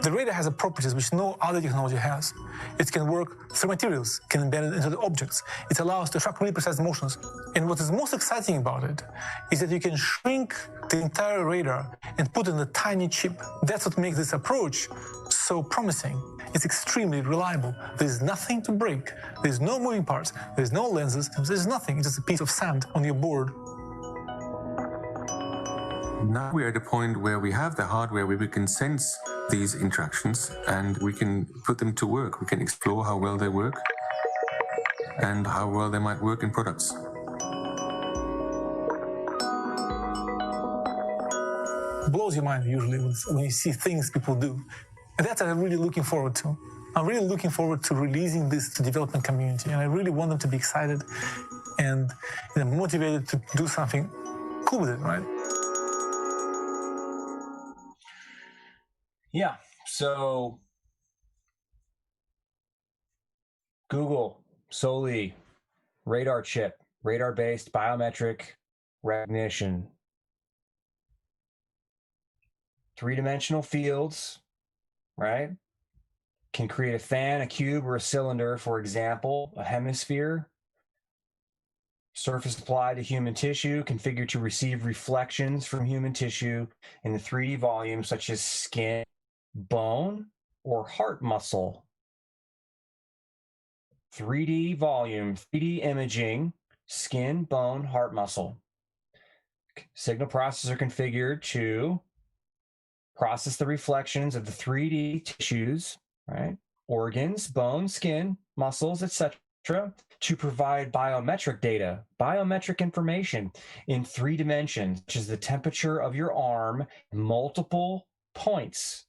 B: The radar has a properties which no other technology has. It can work through materials, can embed it into the objects. It allows to track really precise motions. And what is most exciting about it is that you can shrink the entire radar and put in a tiny chip. That's what makes this approach so promising. It's extremely reliable. There's nothing to break. There's no moving parts. There's no lenses. There's nothing. It's just a piece of sand on your board.
F: Now we're at a point where we have the hardware where we can sense these interactions and we can put them to work. We can explore how well they work and how well they might work in products.
B: It blows your mind usually when you see things people do. And that's what I'm really looking forward to. I'm really looking forward to releasing this to the development community, and I really want them to be excited and motivated to do something cool with it, right?
A: Yeah, so Google, solely radar chip, radar-based biometric recognition, three-dimensional fields, right? Can create a fan, a cube, or a cylinder, for example, a hemisphere. Surface applied to human tissue, configured to receive reflections from human tissue in the 3D volume, such as skin, bone, or heart muscle. 3D volume, 3D imaging, skin, bone, heart muscle. Signal processor configured to process the reflections of the 3D tissues, right? Organs, bone, skin, muscles, etc., to provide biometric data, biometric information in 3 dimensions, such as the temperature of your arm, multiple points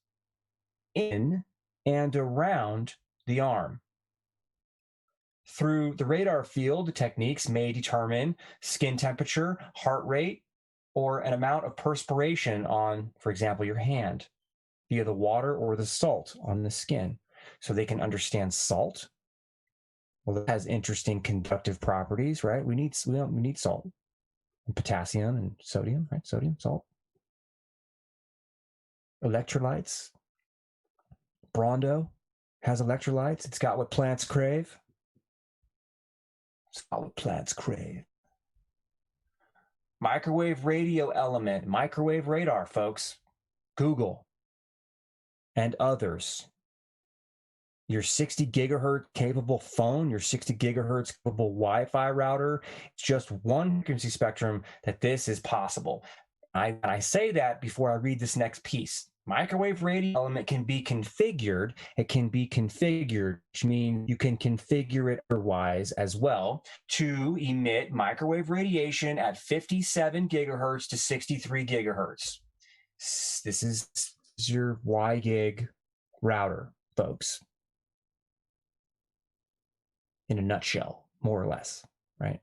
A: in and around the arm. Through the radar field, techniques may determine skin temperature, heart rate, or an amount of perspiration on, for example, your hand via the water or the salt on the skin. So they can understand salt. Well, it has interesting conductive properties, right? We need salt, and potassium and sodium, right? Sodium, salt. Electrolytes, Brondo, Has electrolytes. It's got what plants crave. It's got what plants crave. Microwave radio element, microwave radar, folks. Google and others. Your 60 gigahertz capable phone, your 60 gigahertz capable Wi-Fi router, it's just one frequency spectrum that this is possible. I say that before I read this next piece. Microwave radio element can be configured. It can be configured, which means you can configure it otherwise as well to emit microwave radiation at 57 gigahertz to 63 gigahertz. This is your Y-gig router, folks. In a nutshell, more or less, right?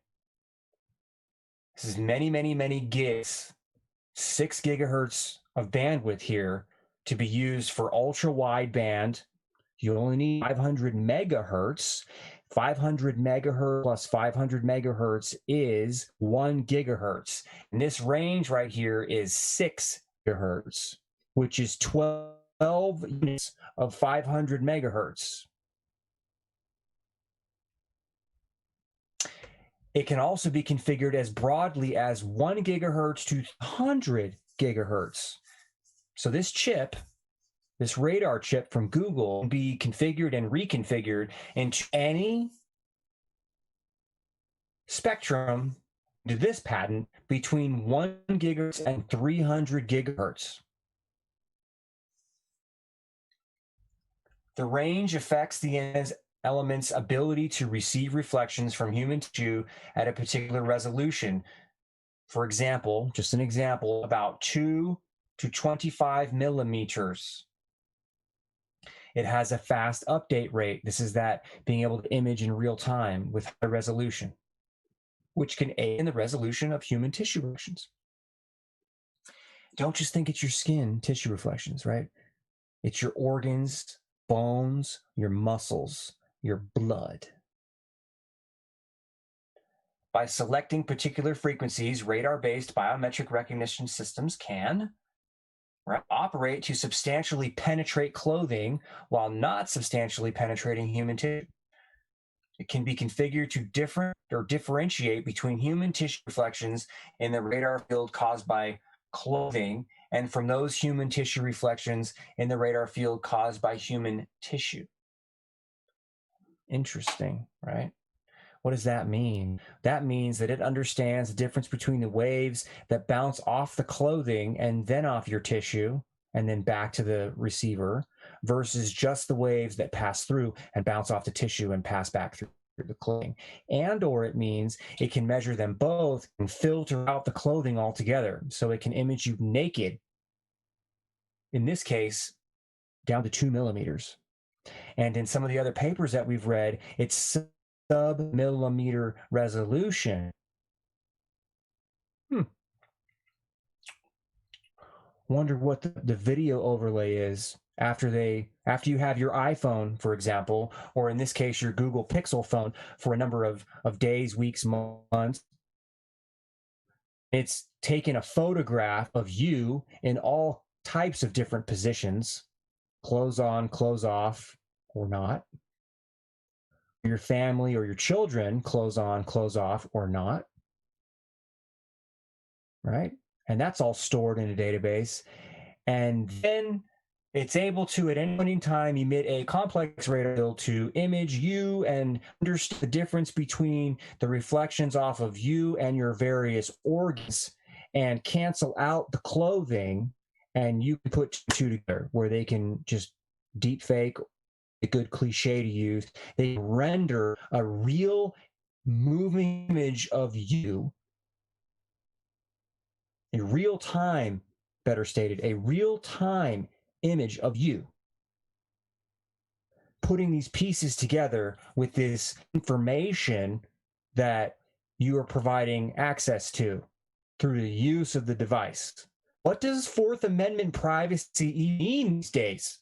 A: This is many, many, many gigs, 6 gigahertz of bandwidth here to be used for ultra-wideband. You only need 500 megahertz. 500 megahertz plus 500 megahertz is 1 gigahertz. And this range right here is 6 gigahertz, which is 12 units of 500 megahertz. It can also be configured as broadly as 1 gigahertz to 100 gigahertz. So this chip, this radar chip from Google, can be configured and reconfigured into any spectrum to this patent between 1 gigahertz and 300 gigahertz. The range affects the element's ability to receive reflections from human tissue at a particular resolution. For example, just an example, about 2 to 25 millimeters. It has a fast update rate. This is that being able to image in real time with high resolution, which can aid in the resolution of human tissue reflections. Don't just think it's your skin tissue reflections, right? It's your organs, bones, your muscles, your blood. By selecting particular frequencies, radar-based biometric recognition systems can operate to substantially penetrate clothing while not substantially penetrating human tissue. It can be configured to differentiate between human tissue reflections in the radar field caused by clothing and from those human tissue reflections in the radar field caused by human tissue. Interesting, right? What does that mean? That means that it understands the difference between the waves that bounce off the clothing and then off your tissue and then back to the receiver versus just the waves that pass through and bounce off the tissue and pass back through the clothing. And or it means it can measure them both and filter out the clothing altogether. So it can image you naked, in this case, down to 2 millimeters. And in some of the other papers that we've read, it's sub-millimeter resolution. Wonder what the video overlay is after you have your iPhone, for example, or in this case, your Google Pixel phone for a number of days, weeks, months. It's taken a photograph of you in all types of different positions, clothes on, clothes off, or not. Your family or your children, clothes on, clothes off, or not. Right? And that's all stored in a database. And then it's able to, at any point in time, emit a complex radar field to image you and understand the difference between the reflections off of you and your various organs and cancel out the clothing. And you can put two together where they can just deep fake, a good cliche to use. They render a real moving image of you in real time, better stated, a real time image of you. Putting these pieces together with this information that you are providing access to through the use of the device. What does Fourth Amendment privacy mean these days?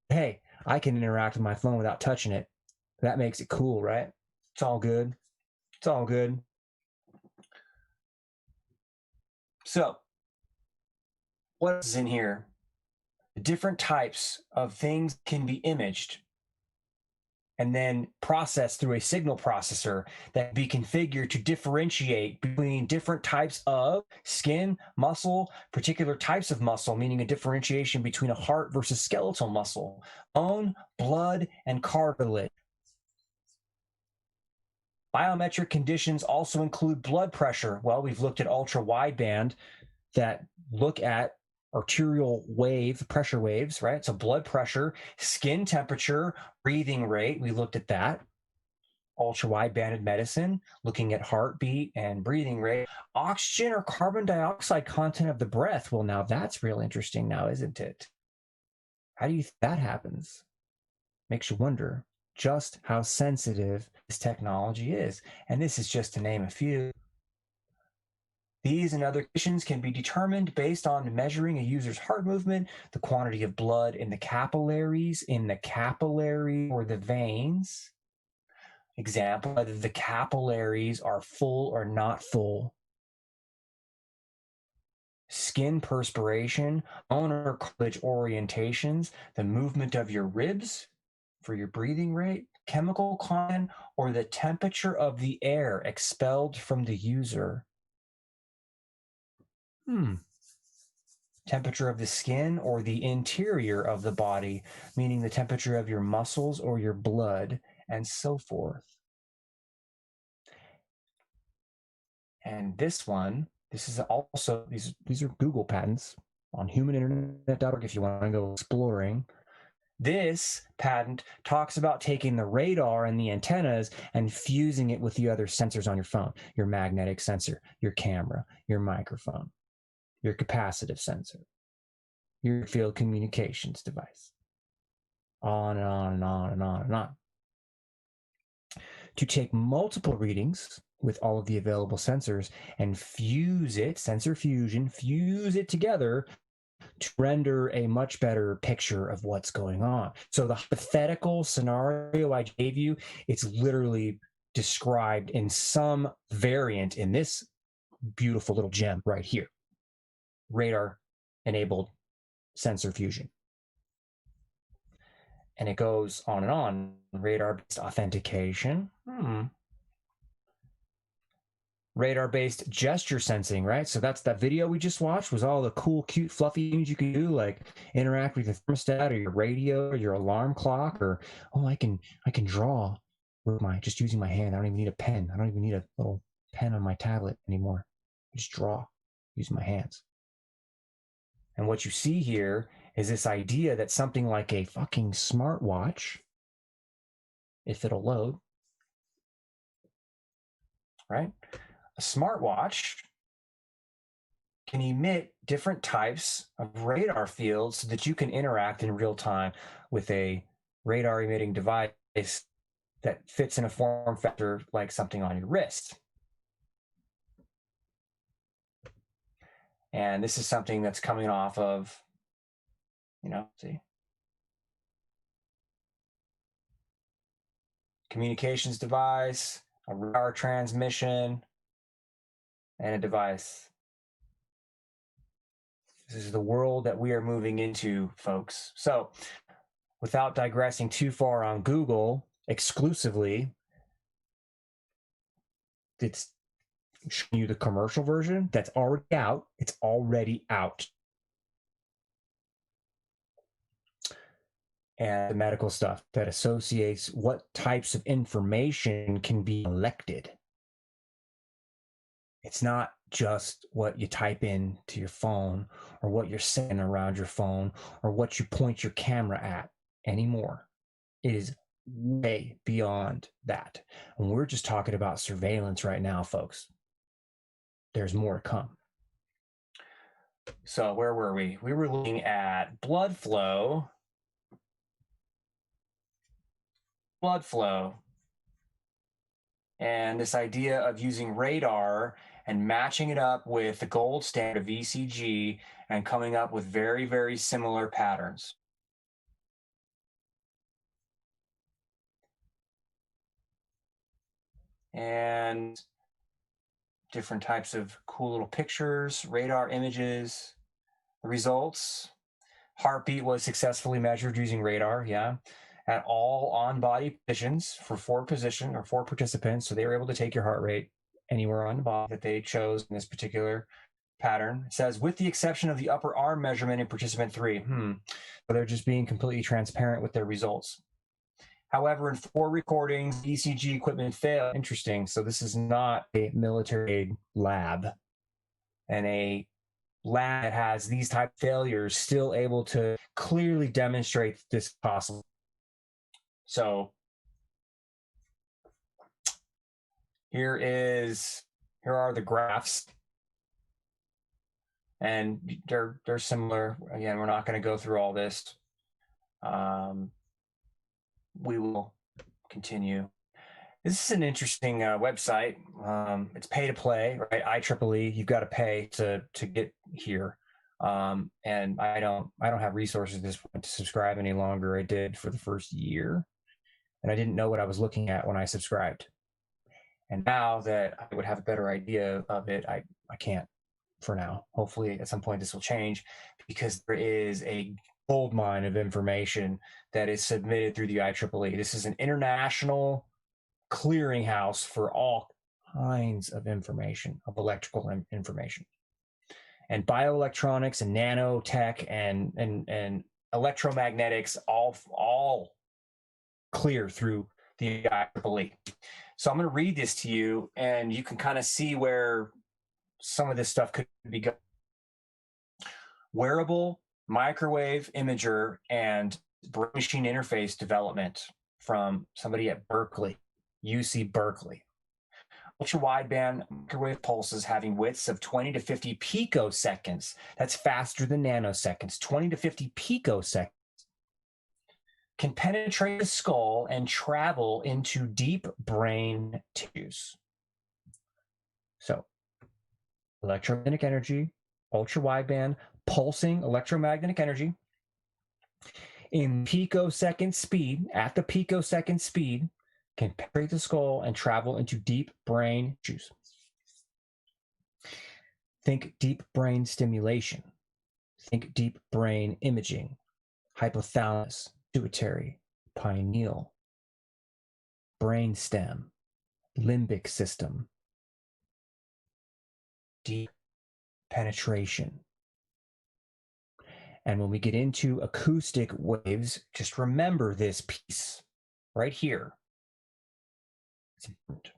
A: Hey, I can interact with my phone without touching it. That makes it cool, right? It's all good. It's all good. So, what's in here? The different types of things can be imaged and then processed through a signal processor that can be configured to differentiate between different types of skin, muscle, particular types of muscle, meaning a differentiation between a heart versus skeletal muscle, bone, blood, and cartilage. Biometric conditions also include blood pressure. Well, we've looked at ultra-wideband that look at arterial pressure waves, right? So blood pressure, skin temperature, breathing rate, we looked at that. Ultra-widebanded medicine, looking at heartbeat and breathing rate. Oxygen or carbon dioxide content of the breath. Well, now that's real interesting now, isn't it? How do you think that happens? Makes you wonder just how sensitive this technology is. And this is just to name a few. These and other conditions can be determined based on measuring a user's heart movement, the quantity of blood in the capillaries, or the veins. Example, whether the capillaries are full or not full. Skin perspiration, bone or cartilage orientations, the movement of your ribs for your breathing rate, chemical content, or the temperature of the air expelled from the user. Temperature of the skin or the interior of the body, meaning the temperature of your muscles or your blood, and so forth. And this is also, these are Google patents on humaninternet.org if you want to go exploring. This patent talks about taking the radar and the antennas and fusing it with the other sensors on your phone, your magnetic sensor, your camera, your microphone, your capacitive sensor, your field communications device, on and on and on and on and on. To take multiple readings with all of the available sensors and fuse it, sensor fusion, fuse it together to render a much better picture of what's going on. So the hypothetical scenario I gave you, it's literally described in some variant in this beautiful little gem right here. Radar-enabled sensor fusion. And it goes on and on. Radar-based authentication. Radar-based gesture sensing, right? So that's that video we just watched, was all the cool, cute, fluffy things you can do, like interact with your thermostat or your radio or your alarm clock, or I can draw with just using my hand. I don't even need a pen. I don't even need a little pen on my tablet anymore. I just draw using my hands. And what you see here is this idea that something like a fucking smartwatch, if it'll load, right? A smartwatch can emit different types of radar fields so that you can interact in real time with a radar emitting device that fits in a form factor like something on your wrist. And this is something that's coming off of, see? Communications device, a radar transmission, and a device. This is the world that we are moving into, folks. So without digressing too far on Google exclusively, it's showing you the commercial version that's already out. It's already out. And the medical stuff that associates what types of information can be collected. It's not just what you type in to your phone or what you're saying around your phone or what you point your camera at anymore. It is way beyond that. And we're just talking about surveillance right now, folks. There's more to come. So where were we? We were looking at blood flow. And this idea of using radar and matching it up with the gold standard of ECG and coming up with very, very similar patterns. And different types of cool little pictures, radar images, the results. Heartbeat was successfully measured using radar, yeah, at all on-body positions for 4 participants. So they were able to take your heart rate anywhere on the body that they chose in this particular pattern. It says, with the exception of the upper arm measurement in participant 3. So they're just being completely transparent with their results. However, in 4 recordings, ECG equipment failed. Interesting. So this is not a military lab, and a lab that has these type of failures still able to clearly demonstrate this is possible. So here are the graphs, and they're similar. Again, we're not going to go through all this. We will continue. This is an interesting website. It's pay to play, right? IEEE, you've got to pay to get here. And I don't have resources at this point to subscribe any longer. I did for the first year, and I didn't know what I was looking at when I subscribed. And now that I would have a better idea of it, I can't for now. Hopefully at some point this will change, because there is a gold mine of information that is submitted through the IEEE. This is an international clearinghouse for all kinds of information, of electrical information. And bioelectronics and nanotech and electromagnetics all clear through the IEEE. So I'm going to read this to you, and you can kind of see where some of this stuff could be going. Wearable microwave imager and brain-machine interface development from somebody at Berkeley, UC Berkeley. Ultra-wideband microwave pulses having widths of 20 to 50 picoseconds. That's faster than nanoseconds. 20 to 50 picoseconds can penetrate the skull and travel into deep brain tissues. So, electromagnetic energy, ultra-wideband, pulsing electromagnetic energy in picosecond speed, at the picosecond speed, can penetrate the skull and travel into deep brain tissues. Think deep brain stimulation. Think deep brain imaging, hypothalamus, pituitary, pineal, brainstem, limbic system, deep penetration. And when we get into acoustic waves, just remember this piece right here. It's important,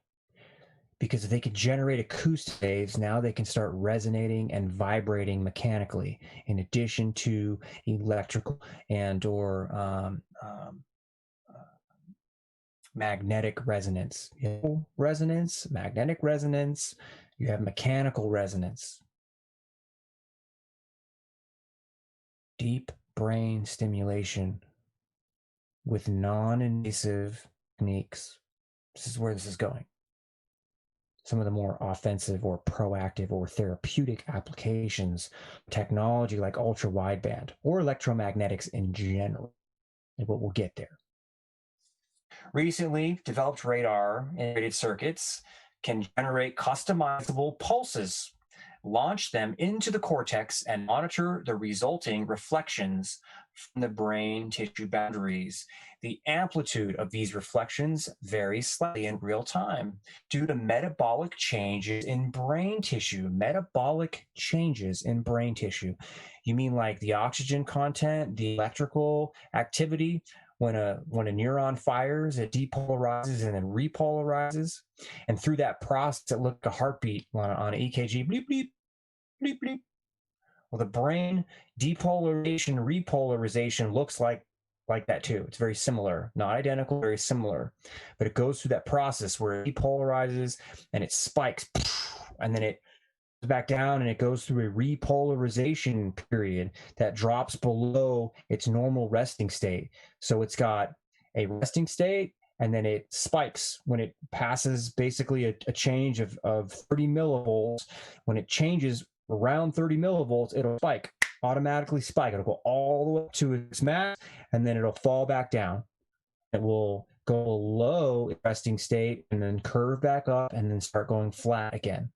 A: because if they can generate acoustic waves, now they can start resonating and vibrating mechanically, in addition to electrical and or magnetic resonance. You have resonance, magnetic resonance, you have mechanical resonance. Deep brain stimulation with non-invasive techniques. This is where this is going. Some of the more offensive or proactive or therapeutic applications, technology like ultra-wideband or electromagnetics in general, and what we'll get there. Recently developed radar integrated circuits can generate customizable pulses, launch them into the cortex, and monitor the resulting reflections from the brain tissue boundaries. The amplitude of these reflections varies slightly in real time due to metabolic changes in brain tissue. Metabolic changes in brain tissue. You mean like the oxygen content, the electrical activity? When a neuron fires, it depolarizes and then repolarizes. And through that process, it looks like a heartbeat on an EKG. Bleep, bleep, bleep, bleep. Well, the brain depolarization, repolarization looks like that too. It's very similar, not identical, very similar. But it goes through that process where it depolarizes and it spikes, and then it goes back down and it goes through a repolarization period that drops below its normal resting state. So it's got a resting state, and then it spikes when it passes basically a change of 30 millivolts. When it changes around 30 millivolts, it'll spike, automatically spike. It'll go all the way up to its max, and then it'll fall back down. It will go below its resting state and then curve back up and then start going flat again.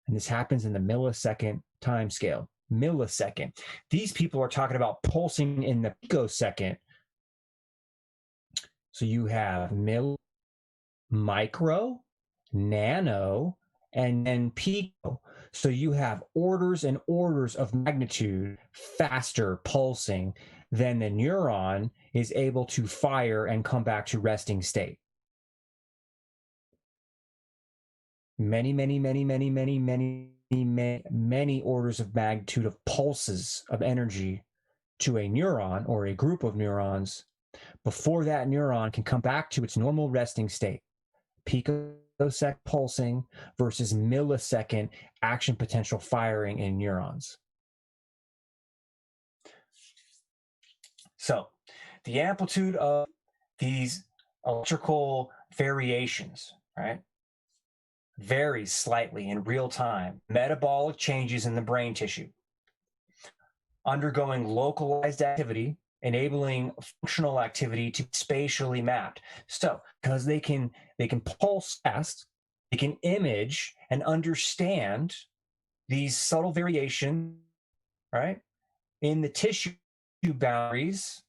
A: And this happens in the millisecond time scale. millisecond. These people are talking about pulsing in the picosecond. So you have micro, nano, and then pico. So you have orders and orders of magnitude faster pulsing than the neuron is able to fire and come back to resting state. Many orders of magnitude of pulses of energy to a neuron or a group of neurons before that neuron can come back to its normal resting state. Picosecond pulsing versus millisecond action potential firing in neurons. So the amplitude of these electrical variations, right, varies slightly in real time. Metabolic changes in the brain tissue, undergoing localized activity, enabling functional activity to be spatially mapped. So because they can pulse fast, they can image and understand these subtle variations, right, in the tissue boundaries,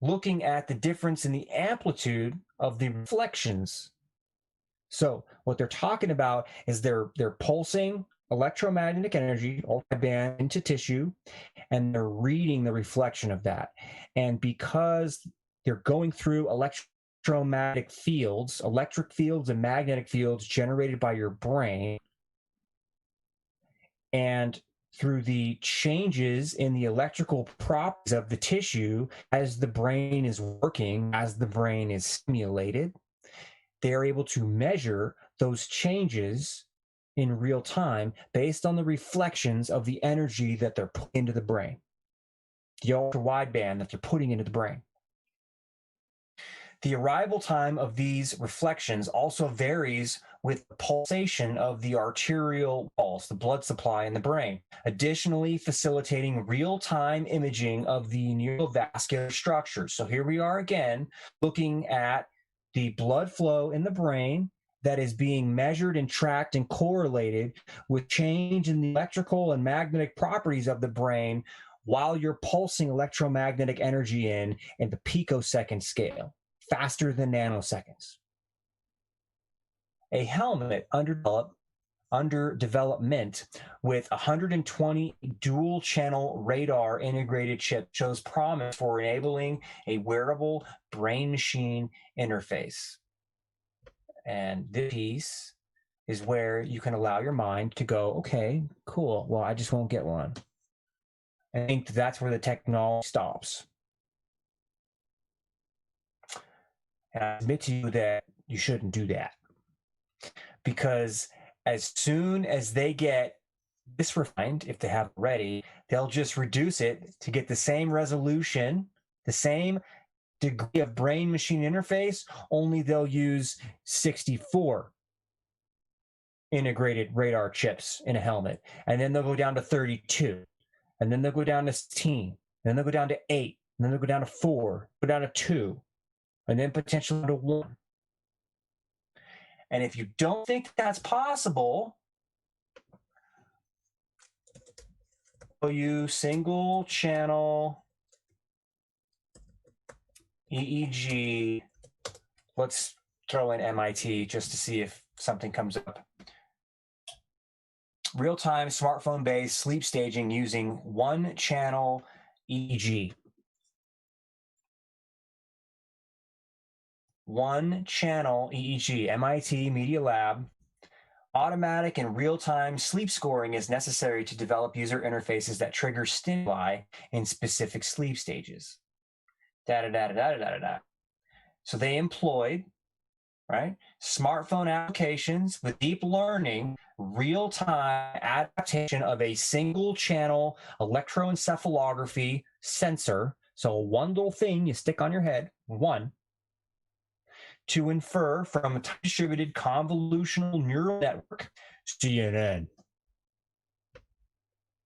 A: looking at the difference in the amplitude of the reflections. So what they're talking about is they're pulsing electromagnetic energy, ultra-wideband, into tissue, and they're reading the reflection of that. And because they're going through electromagnetic fields, electric fields and magnetic fields generated by your brain, and through the changes in the electrical properties of the tissue as the brain is working, as the brain is stimulated, they're able to measure those changes in real time based on the reflections of the energy that they're putting into the brain, the ultra-wideband that they're putting into the brain. The arrival time of these reflections also varies with the pulsation of the arterial walls, the blood supply in the brain, additionally facilitating real-time imaging of the neurovascular structures. So here we are again, looking at the blood flow in the brain that is being measured and tracked and correlated with change in the electrical and magnetic properties of the brain while you're pulsing electromagnetic energy in the picosecond scale, faster than nanoseconds. A helmet under development with 120 dual channel radar integrated chip shows promise for enabling a wearable brain machine interface. And this piece is where you can allow your mind to go, okay, cool, well, I just won't get one. I think that's where the technology stops. And I admit to you that you shouldn't do that. Because as soon as they get this refined, if they have it ready, they'll just reduce it to get the same resolution, the same degree of brain-machine interface, only they'll use 64 integrated radar chips in a helmet. And then they'll go down to 32. And then they'll go down to 16. And then they'll go down to 8. And then they'll go down to 4, go down to 2, and then potentially to 1. And if you don't think that's possible, we'll use single channel EEG. Let's throw in MIT just to see if something comes up. Real-time smartphone-based sleep staging using one-channel EEG. One-channel EEG, MIT Media Lab. Automatic and real-time sleep scoring is necessary to develop user interfaces that trigger stimuli in specific sleep stages. So they employed, right, smartphone applications with deep learning, real-time adaptation of a single-channel electroencephalography sensor. So one little thing you stick on your head, one, to infer from a distributed convolutional neural network, CNN.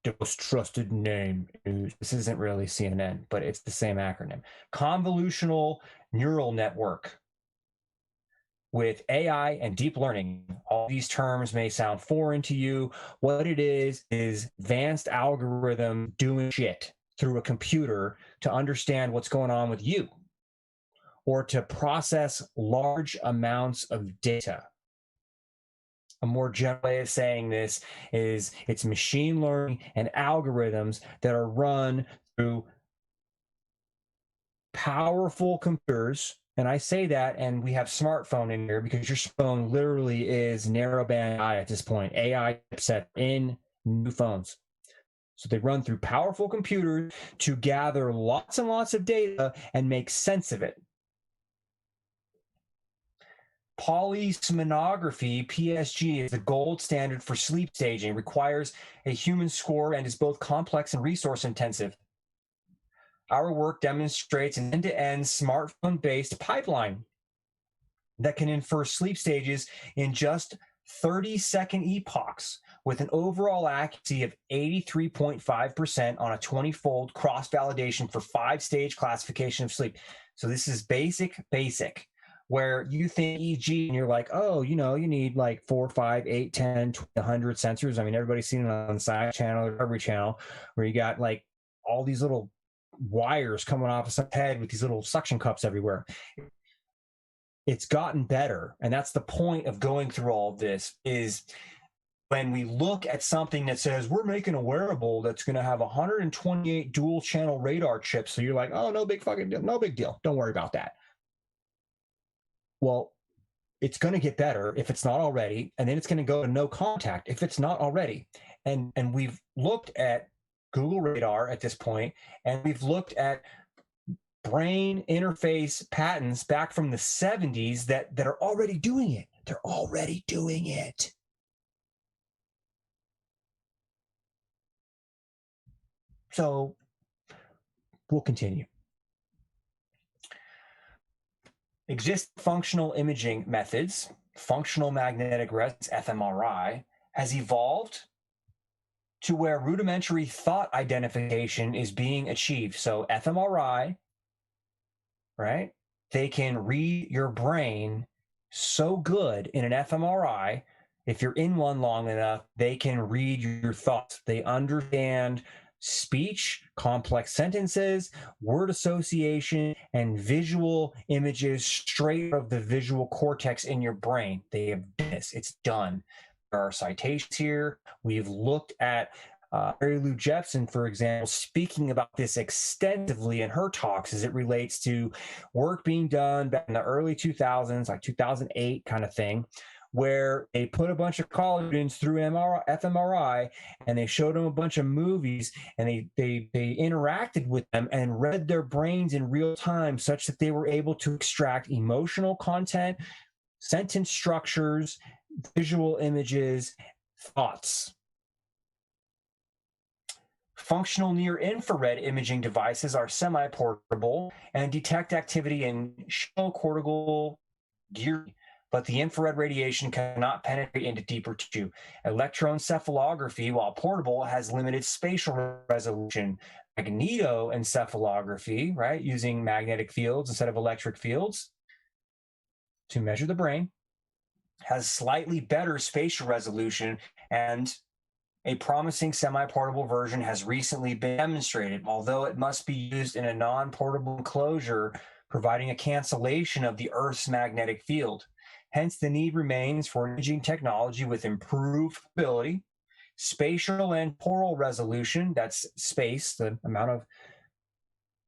A: The most trusted name news. This isn't really CNN, but it's the same acronym. Convolutional neural network with AI and deep learning. All these terms may sound foreign to you. What it is advanced algorithm doing shit through a computer to understand what's going on with you or to process large amounts of data. A more general way of saying this is it's machine learning and algorithms that are run through powerful computers. And I say that, and we have smartphone in here because your phone literally is narrowband AI at this point, AI chipset in new phones. So they run through powerful computers to gather lots and lots of data and make sense of it. Polysomnography, PSG, is the gold standard for sleep staging, requires a human score, and is both complex and resource intensive. Our work demonstrates an end-to-end smartphone-based pipeline that can infer sleep stages in just 30-second epochs with an overall accuracy of 83.5% on a 20-fold cross-validation for 5-stage classification of sleep. So this is basic, where you think EEG and you're like, oh, you know, you need like 4, 5, 8, 10, 100 sensors. I mean, everybody's seen it on the side channel or every channel where you got like all these little wires coming off of some head with these little suction cups everywhere. It's gotten better. And that's the point of going through all of this, is when we look at something that says we're making a wearable that's going to have 128 dual channel radar chips. So you're like, oh, no big fucking deal. No big deal. Don't worry about that. Well, it's going to get better if it's not already. And then it's going to go to no contact if it's not already. And we've looked at Google Radar at this point, and we've looked at brain interface patents back from the 70s that are already doing it. They're already doing it. So we'll continue. Exist functional imaging methods, functional magnetic resonance, fMRI, has evolved to where rudimentary thought identification is being achieved. So fMRI, right? They can read your brain so good in an fMRI. If you're in one long enough, they can read your thoughts. They understand speech, complex sentences, word association, and visual images straight out of the visual cortex in your brain. They have done this. It's done. There are citations here. We've looked at Mary Lou Jepson, for example, speaking about this extensively in her talks as it relates to work being done back in the early 2000s, like 2008 kind of thing, where they put a bunch of college students through fMRI and they showed them a bunch of movies and they interacted with them and read their brains in real time such that they were able to extract emotional content, sentence structures, visual images, thoughts. Functional near-infrared imaging devices are semi-portable and detect activity in shallow cortical gear, but the infrared radiation cannot penetrate into deeper tissue. Electroencephalography, while portable, has limited spatial resolution. Magnetoencephalography, right, using magnetic fields instead of electric fields to measure the brain, has slightly better spatial resolution, and a promising semi-portable version has recently been demonstrated, although it must be used in a non-portable enclosure, providing a cancellation of the Earth's magnetic field. Hence, the need remains for imaging technology with improved ability, spatial and temporal resolution, that's space, the amount of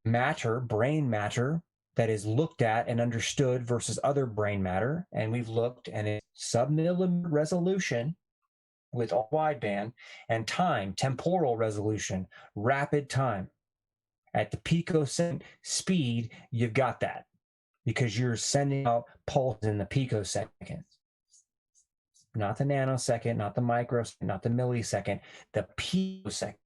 A: matter, brain matter, that is looked at and understood versus other brain matter. And we've looked, and it's sub-millimeter resolution with all wideband, and time, temporal resolution, rapid time. At the picosecond speed, you've got that because you're sending out pulses in the picosecond. Not the nanosecond, not the microsecond, not the millisecond, the picosecond.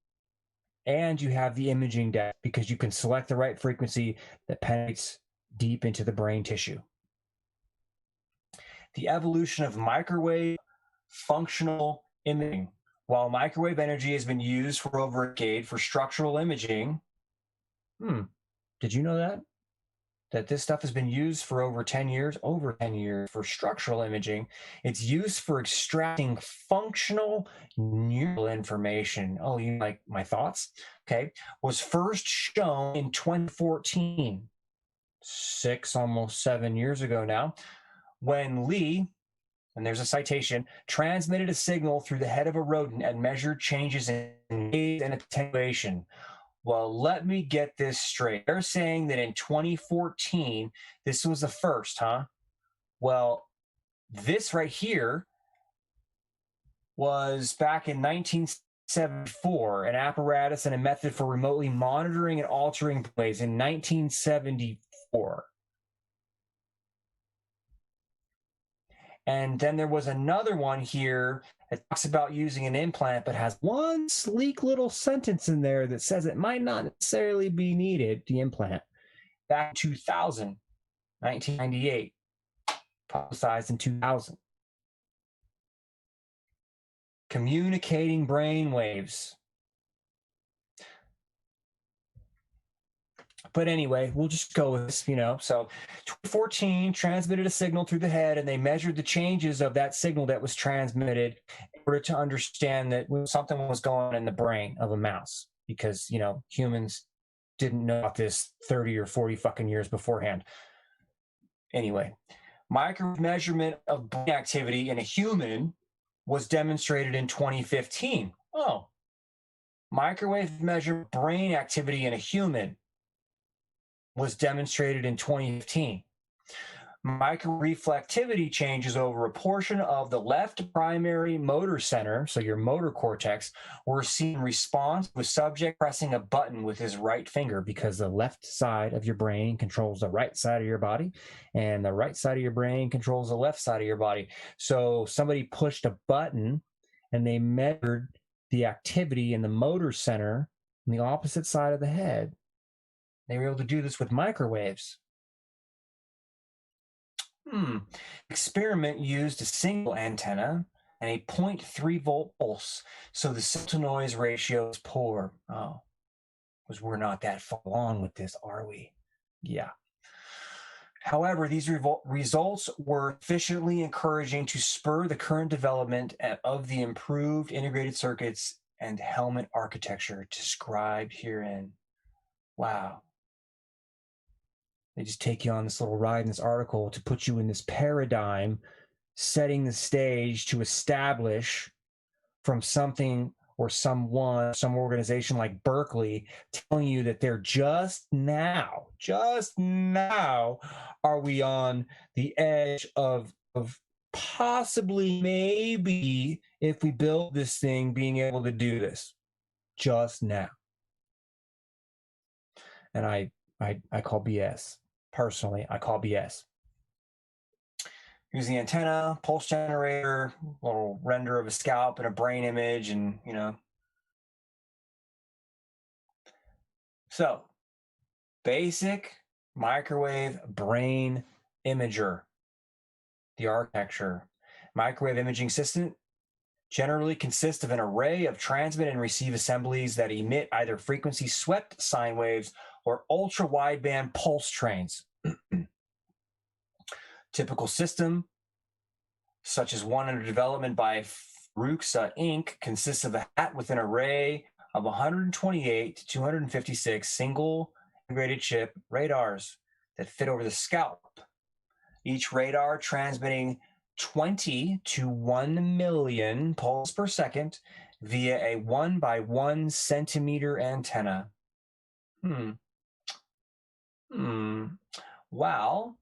A: And you have the imaging depth because you can select the right frequency that penetrates deep into the brain tissue. The evolution of microwave functional imaging. While microwave energy has been used for over a decade for structural imaging, did you know that? that this stuff has been used for over 10 years for structural imaging. It's used for extracting functional neural information. Oh, you like my thoughts? Okay. Was first shown in 2014, almost 7 years ago now, when Lee, and there's a citation, transmitted a signal through the head of a rodent and measured changes in phase and attenuation. Well, let me get this straight. They're saying that in 2014, this was the first, huh? Well, this right here was back in 1974, an apparatus and a method for remotely monitoring and altering waves in 1974. And then there was another one here that talks about using an implant, but has one sleek little sentence in there that says it might not necessarily be needed, the implant. Back in 2000, 1998, publicized in 2000. Communicating brain waves. But anyway, we'll just go with this, So 2014 transmitted a signal through the head, and they measured the changes of that signal that was transmitted in order to understand that something was going on in the brain of a mouse, because, humans didn't know about this 30 or 40 fucking years beforehand. Anyway, microwave measurement of brain activity in a human was demonstrated in 2015. Oh, microwave measure brain activity in a human was demonstrated in 2015. Microreflectivity changes over a portion of the left primary motor center, so your motor cortex, were seen in response with subject pressing a button with his right finger, because the left side of your brain controls the right side of your body, and the right side of your brain controls the left side of your body. So somebody pushed a button and they measured the activity in the motor center on the opposite side of the head. They were able to do this with microwaves. Experiment used a single antenna and a 0.3 volt pulse, so the signal-to-noise ratio is poor. Oh, because we're not that far along with this, are we? Yeah. However, these results were sufficiently encouraging to spur the current development of the improved integrated circuits and helmet architecture described herein. Wow. They just take you on this little ride in this article to put you in this paradigm, setting the stage to establish from something or someone, some organization like Berkeley, telling you that they're just now are we on the edge of possibly, maybe, if we build this thing, being able to do this. Just now. And I call BS. Personally, I call BS. Here's the antenna, pulse generator, little render of a scalp and a brain image, and So, basic microwave brain imager. The architecture. Microwave imaging system generally consists of an array of transmit and receive assemblies that emit either frequency-swept sine waves or ultra-wideband pulse trains. Typical system, such as one under development by Ruxa Inc., consists of a hat with an array of 128 to 256 single integrated chip radars that fit over the scalp. Each radar transmitting 20 to 1 million pulses per second via a 1 by 1 centimeter antenna. While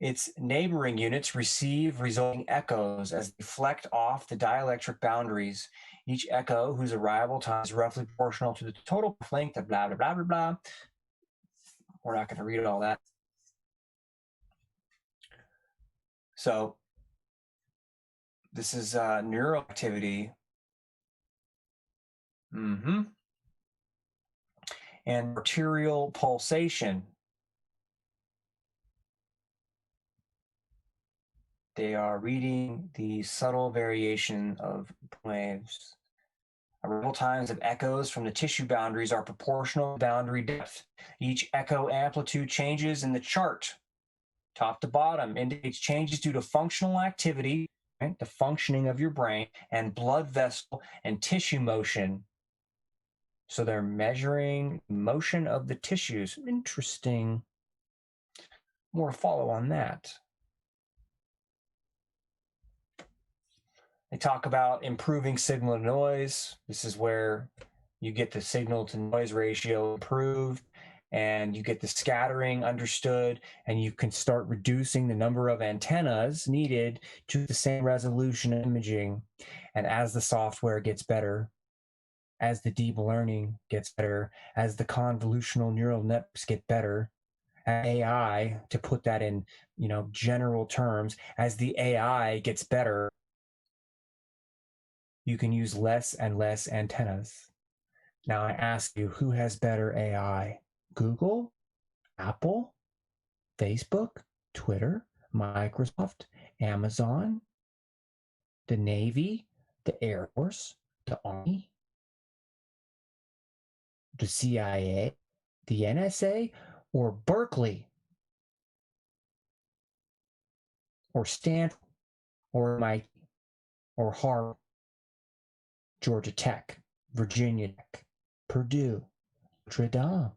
A: its neighboring units receive resulting echoes as they deflect off the dielectric boundaries. Each echo, whose arrival time is roughly proportional to the total length of blah, blah, blah, blah, blah. We're not going to read all that. So this is neural activity. And arterial pulsation. They are reading the subtle variation of waves. Arrival times of echoes from the tissue boundaries are proportional to boundary depth. Each echo amplitude changes in the chart, top to bottom, indicates changes due to functional activity, right, the functioning of your brain, and blood vessel and tissue motion. So they're measuring motion of the tissues. Interesting. More to follow on that. They talk about improving signal to noise. This is where you get the signal to noise ratio improved and you get the scattering understood, and you can start reducing the number of antennas needed to the same resolution imaging. And as the software gets better, as the deep learning gets better, as the convolutional neural networks get better, AI, to put that in, general terms, as the AI gets better, you can use less and less antennas. Now I ask you, who has better AI? Google, Apple, Facebook, Twitter, Microsoft, Amazon, the Navy, the Air Force, the Army, the CIA, the NSA, or Berkeley, or Stanford, or MIT, or Harvard, Georgia Tech, Virginia Tech, Purdue, Notre Dame?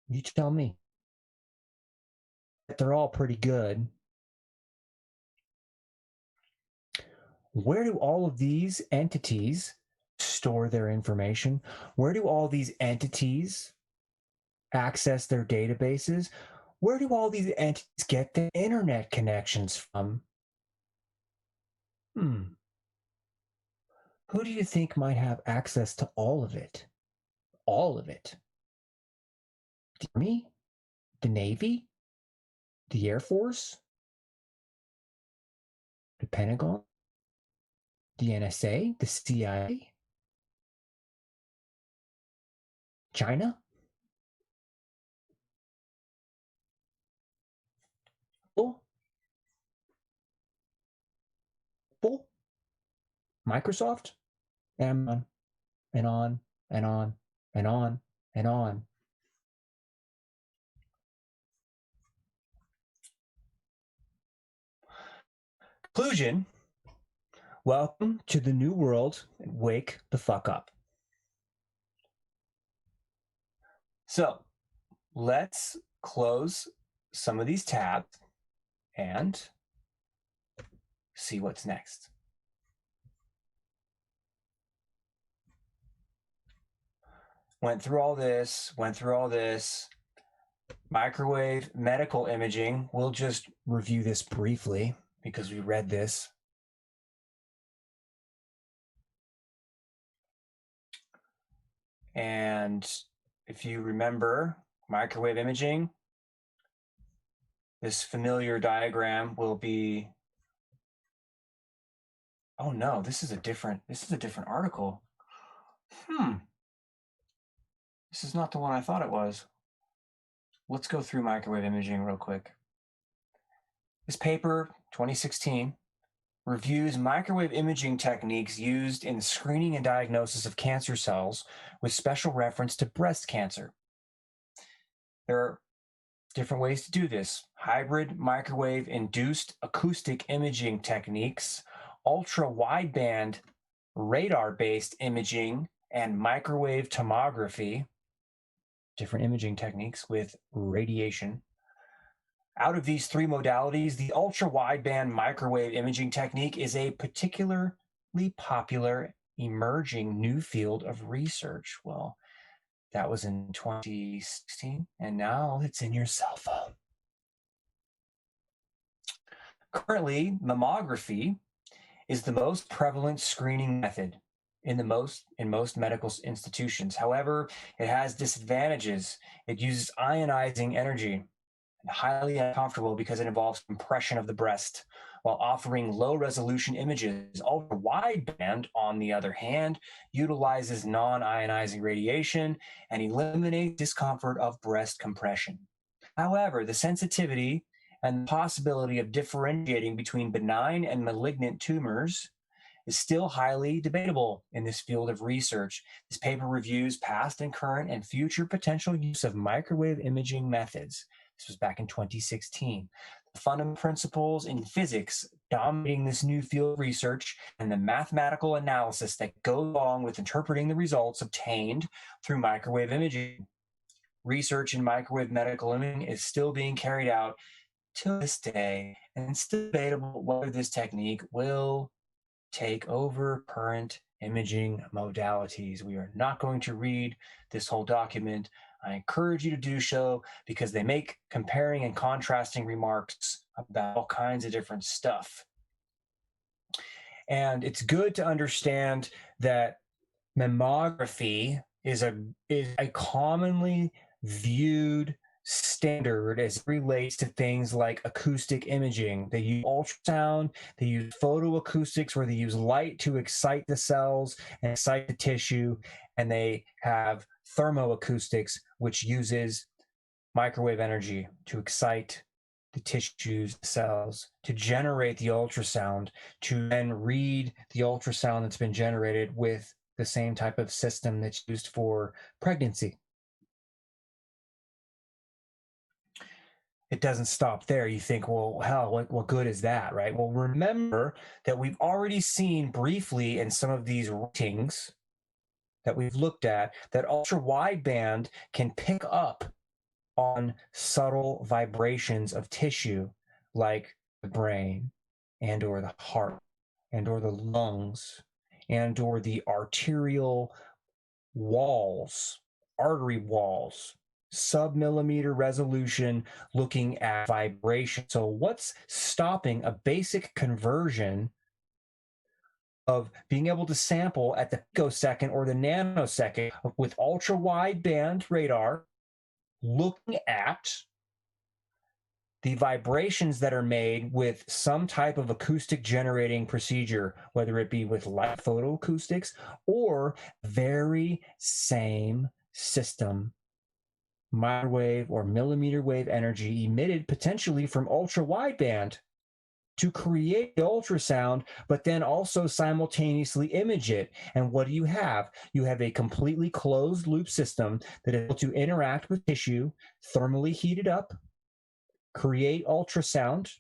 A: You tell me. They're all pretty good. Where do all of these entities store their information? Where do all these entities access their databases? Where do all these entities get their internet connections from? Who do you think might have access to all of it? All of it. The Army? The Navy? The Air Force? The Pentagon? The NSA? The CIA? China? Apple? Microsoft? Amazon? And on, and on, and on, and on. Conclusion: welcome to the new world, and wake the fuck up. So let's close some of these tabs and see what's next. Went through all this. Microwave medical imaging. We'll just review this briefly because we read this. And if you remember microwave imaging, this familiar diagram will be, oh no, this is a different article. This is not the one I thought it was. Let's go through microwave imaging real quick. This paper, 2016, reviews microwave imaging techniques used in the screening and diagnosis of cancer cells with special reference to breast cancer. There are different ways to do this: hybrid microwave induced acoustic imaging techniques, ultra-wideband radar-based imaging, and microwave tomography, different imaging techniques with radiation. Out of these three modalities, the ultra-wideband microwave imaging technique is a particularly popular emerging new field of research. Well, that was in 2016, and now it's in your cell phone. Currently, mammography is the most prevalent screening method in most medical institutions. However, it has disadvantages. It uses ionizing energy, highly uncomfortable because it involves compression of the breast, while offering low-resolution images. Ultra-wideband, on the other hand, utilizes non-ionizing radiation and eliminates discomfort of breast compression. However, the sensitivity and the possibility of differentiating between benign and malignant tumors is still highly debatable in this field of research. This paper reviews past and current and future potential use of microwave imaging methods. This was back in 2016. The fundamental principles in physics dominating this new field of research and the mathematical analysis that go along with interpreting the results obtained through microwave imaging. Research in microwave medical imaging is still being carried out to this day, and it's still debatable whether this technique will take over current imaging modalities. We are not going to read this whole document. I encourage you to do so because they make comparing and contrasting remarks about all kinds of different stuff. And it's good to understand that mammography is a commonly viewed standard as it relates to things like acoustic imaging. They use ultrasound, they use photoacoustics where they use light to excite the cells and excite the tissue, and they have thermoacoustics, which uses microwave energy to excite the tissues, the cells, to generate the ultrasound, to then read the ultrasound that's been generated with the same type of system that's used for pregnancy. It doesn't stop there. You think, well, hell, what good is that, right? Well, remember that we've already seen briefly in some of these ratings that we've looked at that ultra-wideband can pick up on subtle vibrations of tissue like the brain and or the heart and or the lungs and or the arterial walls, artery walls, sub-millimeter resolution looking at vibration. So what's stopping a basic conversion of being able to sample at the picosecond or the nanosecond with ultra-wideband radar, looking at the vibrations that are made with some type of acoustic generating procedure, whether it be with light photoacoustics or very same system, microwave or millimeter wave energy emitted potentially from ultra-wideband to create the ultrasound, but then also simultaneously image it. And what do you have? You have a completely closed loop system that is able to interact with tissue, thermally heat it up, create ultrasound,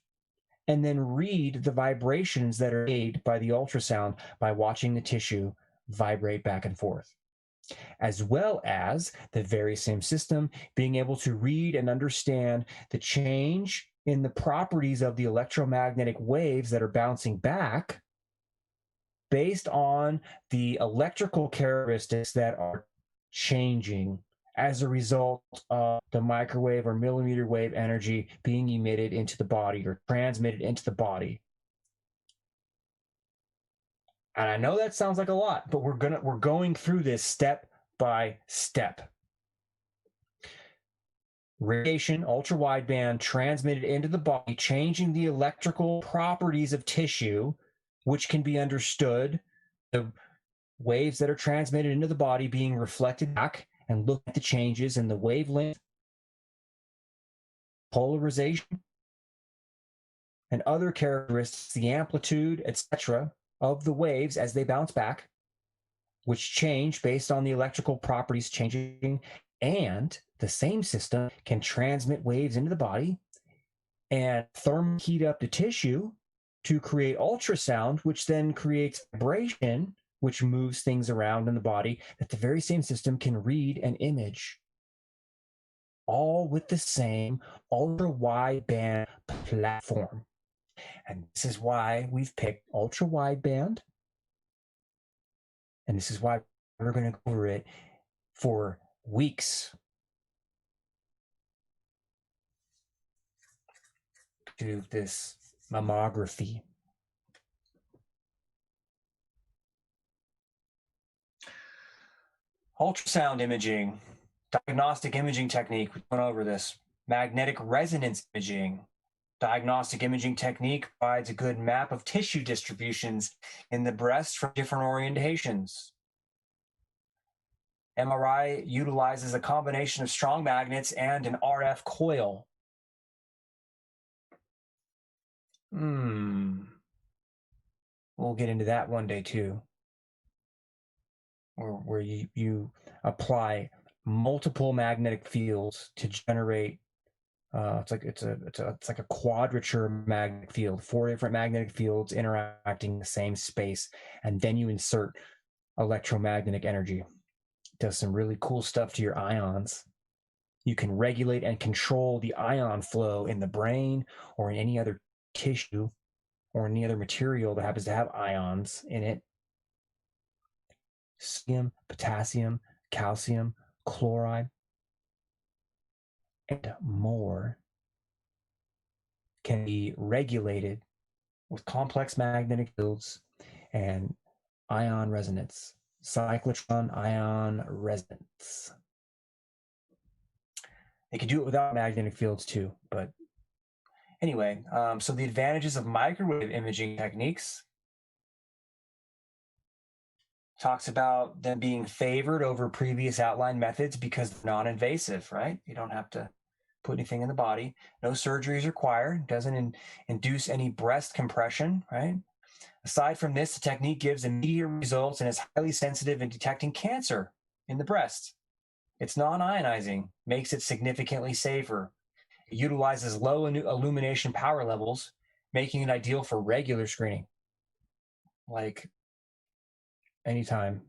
A: and then read the vibrations that are made by the ultrasound by watching the tissue vibrate back and forth, as well as the very same system being able to read and understand the change in the properties of the electromagnetic waves that are bouncing back based on the electrical characteristics that are changing as a result of the microwave or millimeter wave energy being emitted into the body or transmitted into the body. And I know that sounds like a lot, but we're going through this step by step. Radiation, ultra-wideband, transmitted into the body, changing the electrical properties of tissue, which can be understood. The waves that are transmitted into the body being reflected back, and look at the changes in the wavelength, polarization, and other characteristics, the amplitude, etc., of the waves as they bounce back, which change based on the electrical properties changing. And the same system can transmit waves into the body and thermally heat up the tissue to create ultrasound, which then creates vibration, which moves things around in the body, that the very same system can read and image, all with the same ultra-wideband platform. And this is why we've picked ultra-wideband, and this is why we're going to go over it for weeks. Do this mammography. Ultrasound imaging, diagnostic imaging technique, we went over this. Magnetic resonance imaging, diagnostic imaging technique provides a good map of tissue distributions in the breast from different orientations. MRI utilizes a combination of strong magnets and an RF coil. We'll get into that one day too. Or where you apply multiple magnetic fields to generate it's like a quadrature magnetic field, 4 different magnetic fields interacting in the same space, and then you insert electromagnetic energy. It does some really cool stuff to your ions. You can regulate and control the ion flow in the brain or in any other tissue or any other material that happens to have ions in it. Sodium, potassium, calcium, chloride, and more can be regulated with complex magnetic fields and ion resonance, cyclotron ion resonance. They can do it without magnetic fields too, but anyway, so the advantages of microwave imaging techniques talks about them being favored over previous outline methods because they're non-invasive, right? You don't have to put anything in the body. No surgery is required. Doesn't induce any breast compression, right? Aside from this, the technique gives immediate results and is highly sensitive in detecting cancer in the breast. It's non-ionizing, makes it significantly safer. It utilizes low illumination power levels, making it ideal for regular screening. Like anytime.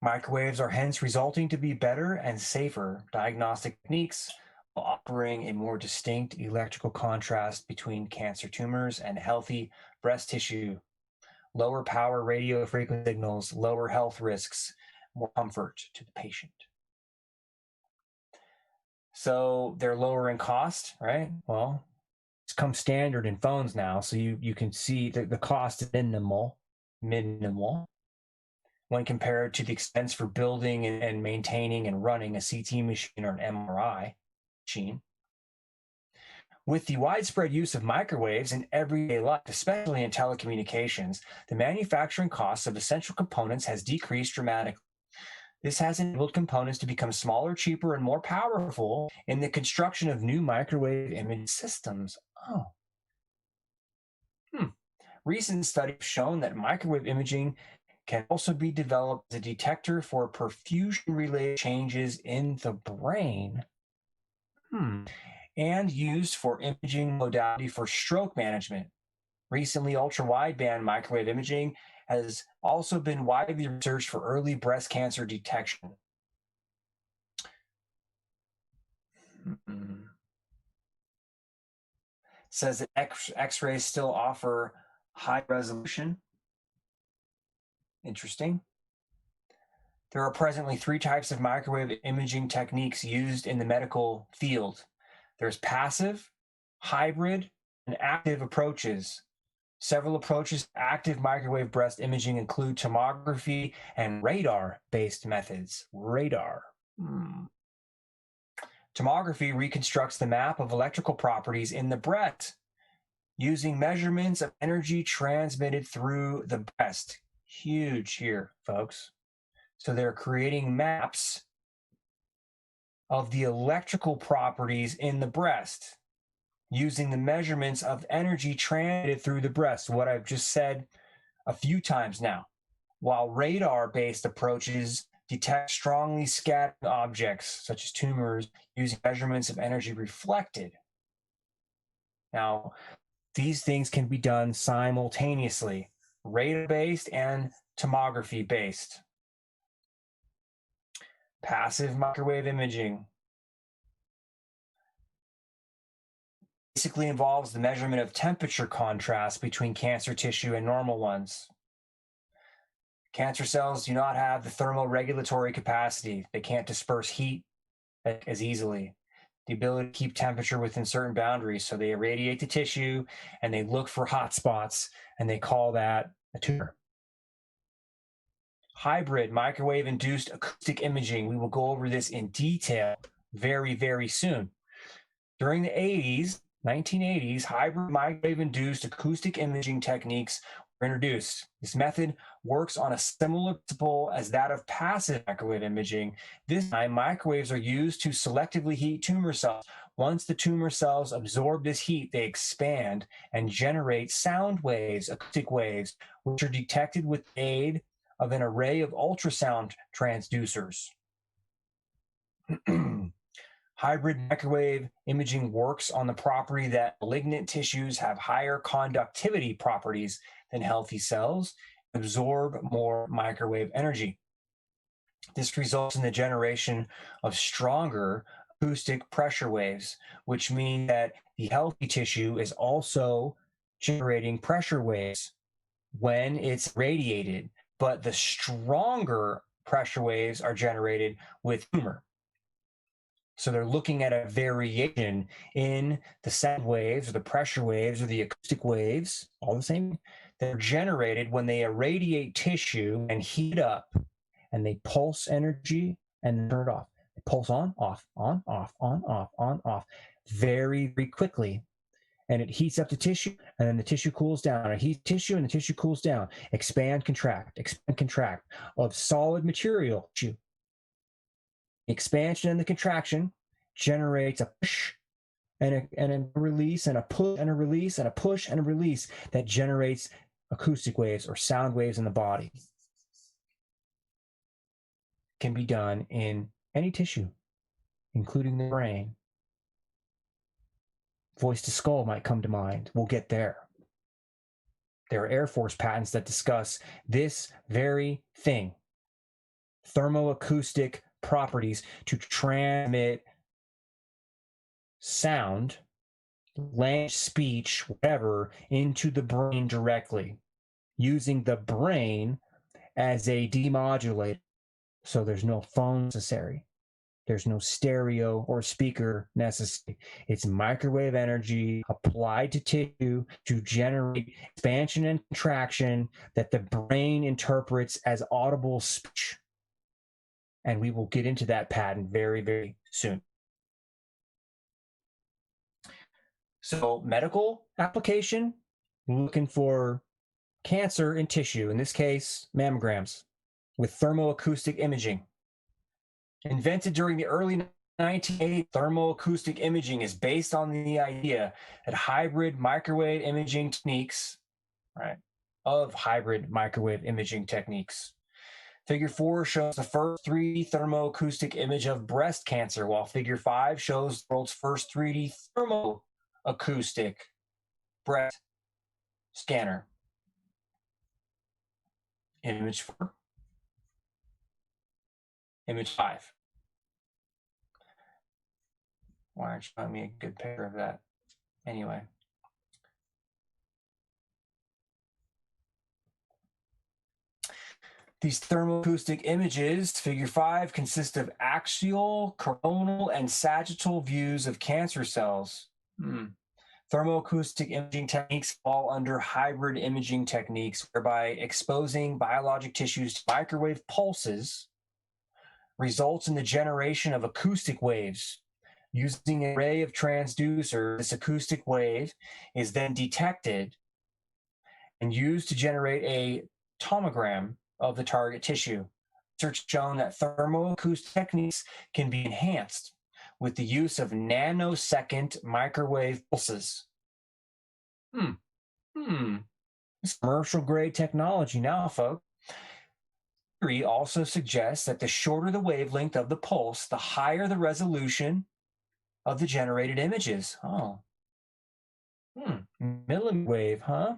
A: Microwaves are hence resulting to be better and safer diagnostic techniques while offering a more distinct electrical contrast between cancer tumors and healthy breast tissue. Lower power radio frequency signals, lower health risks, more comfort to the patient. So they're lower in cost, right? Well, it's come standard in phones now, so you can see that the cost is minimal when compared to the expense for building and maintaining and running a CT machine or an MRI machine. With the widespread use of microwaves in everyday life, especially in telecommunications, the manufacturing costs of essential components has decreased dramatically. This has enabled components to become smaller, cheaper, and more powerful in the construction of new microwave image systems. Recent studies have shown that microwave imaging can also be developed as a detector for perfusion-related changes in the brain. And used for imaging modality for stroke management. Recently, ultra-wideband microwave imaging has also been widely researched for early breast cancer detection. Says that X-rays still offer high resolution. Interesting. There are presently 3 types of microwave imaging techniques used in the medical field. There's passive, hybrid, and active approaches. Several approaches to active microwave breast imaging include tomography and radar-based methods. Radar. Tomography reconstructs the map of electrical properties in the breast using measurements of energy transmitted through the breast. Huge here, folks. So they're creating maps of the electrical properties in the breast using the measurements of energy transmitted through the breast, what I've just said a few times now, while radar-based approaches detect strongly scattered objects, such as tumors, using measurements of energy reflected. Now, these things can be done simultaneously, radar-based and tomography-based. Passive microwave imaging basically involves the measurement of temperature contrast between cancer tissue and normal ones. Cancer cells do not have the thermoregulatory capacity. They can't disperse heat as easily. The ability to keep temperature within certain boundaries. So they irradiate the tissue and they look for hot spots and they call that a tumor. Hybrid microwave-induced acoustic imaging. We will go over this in detail very, very soon. During the 1980s, hybrid microwave-induced acoustic imaging techniques were introduced. This method works on a similar principle as that of passive microwave imaging. This time, microwaves are used to selectively heat tumor cells Once the tumor cells absorb this heat, they expand and generate sound waves, acoustic waves, which are detected with the aid of an array of ultrasound transducers. Hybrid microwave imaging works on the property that malignant tissues have higher conductivity properties than healthy cells, absorb more microwave energy. This results in the generation of stronger acoustic pressure waves, which mean that the healthy tissue is also generating pressure waves when it's radiated, but the stronger pressure waves are generated with tumor. So they're looking at a variation in the sound waves or the pressure waves or the acoustic waves, all the same, that are generated when they irradiate tissue and heat up, and they pulse energy and turn it off. They pulse on, off, on, off, on, off, on, off, very, very quickly. And it heats up the tissue, and then the tissue cools down. It heats tissue, and the tissue cools down. Expand, contract of solid material tissue. The expansion and the contraction generates a push and a release, and a push and a release, and a push and a release that generates acoustic waves or sound waves in the body. Can be done in any tissue, including the brain. Voice to skull might come to mind. We'll get there. There are Air Force patents that discuss this very thing. Thermoacoustic properties to transmit sound, language, speech, whatever, into the brain directly, using the brain as a demodulator. So there's no phone necessary. There's no stereo or speaker necessary. It's microwave energy applied to tissue to generate expansion and contraction that the brain interprets as audible speech. And we will get into that patent very, very soon. So medical application, looking for cancer in tissue, in this case, mammograms, with thermoacoustic imaging. Invented during the early 1980s, thermoacoustic imaging is based on the idea that hybrid microwave imaging techniques, right, of hybrid microwave imaging techniques. Figure 4 shows the first 3D thermoacoustic image of breast cancer, while Figure 5 shows the world's first 3D thermoacoustic breast scanner. Image 4. Image 5. Why aren't you showing me a good picture of that? Anyway. These thermoacoustic images, Figure 5, consist of axial, coronal, and sagittal views of cancer cells. Thermoacoustic imaging techniques fall under hybrid imaging techniques, whereby exposing biologic tissues to microwave pulses results in the generation of acoustic waves. Using an array of transducers, this acoustic wave is then detected and used to generate a tomogram of the target tissue. Research shown that thermoacoustic techniques can be enhanced with the use of nanosecond microwave pulses. It's commercial grade technology now, folks. Theory also suggests that the shorter the wavelength of the pulse, the higher the resolution of the generated images. Millimeter wave, huh?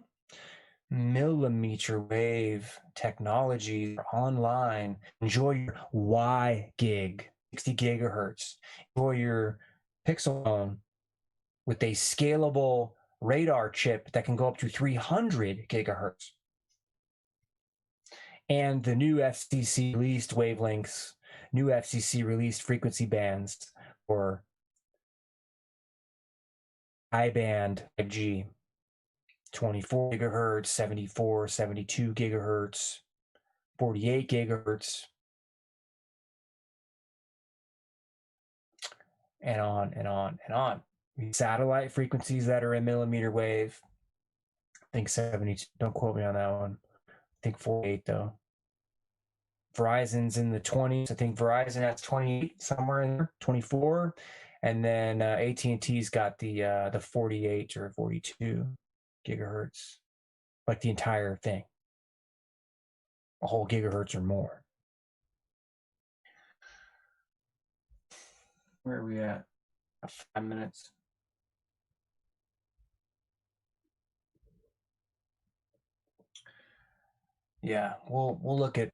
A: Millimeter wave technology online. Enjoy your Y gig, 60 gigahertz. Enjoy your pixel phone with a scalable radar chip that can go up to 300 gigahertz. And the new FCC released wavelengths, new FCC released frequency bands for I-band 5G. 24 gigahertz, 74, 72 gigahertz, 48 gigahertz, and on and on and on. Satellite frequencies that are in millimeter wave, I think 72, don't quote me on that one. I think 48 though. Verizon's in the 20s. I think Verizon has 28, somewhere in there, 24. And then AT&T's got the 48 or 42 gigahertz, like the entire thing, a whole gigahertz or more. Where are we at? 5 minutes. Yeah, we'll look at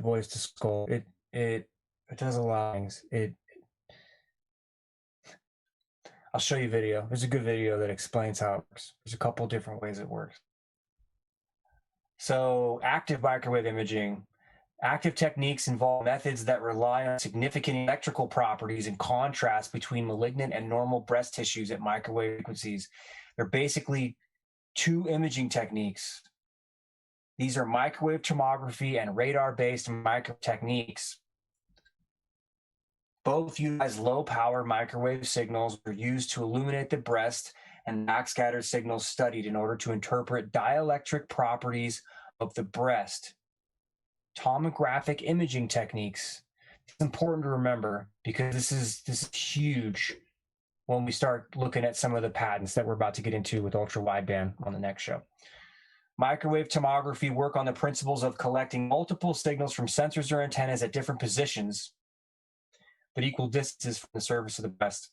A: voice to skull. It does a lot of things. I'll show you a video. There's a good video that explains how it works. There's a couple different ways it works. So active microwave imaging. Active techniques involve methods that rely on significant electrical properties and contrast between malignant and normal breast tissues at microwave frequencies. They're basically two imaging techniques. These are microwave tomography and radar-based micro techniques. Both utilize low-power microwave signals that are used to illuminate the breast, and backscattered signals studied in order to interpret dielectric properties of the breast. Tomographic imaging techniques. It's important to remember because this is huge when we start looking at some of the patents that we're about to get into with ultra-wideband on the next show. Microwave tomography work on the principles of collecting multiple signals from sensors or antennas at different positions, but equal distances from the surface of the breast.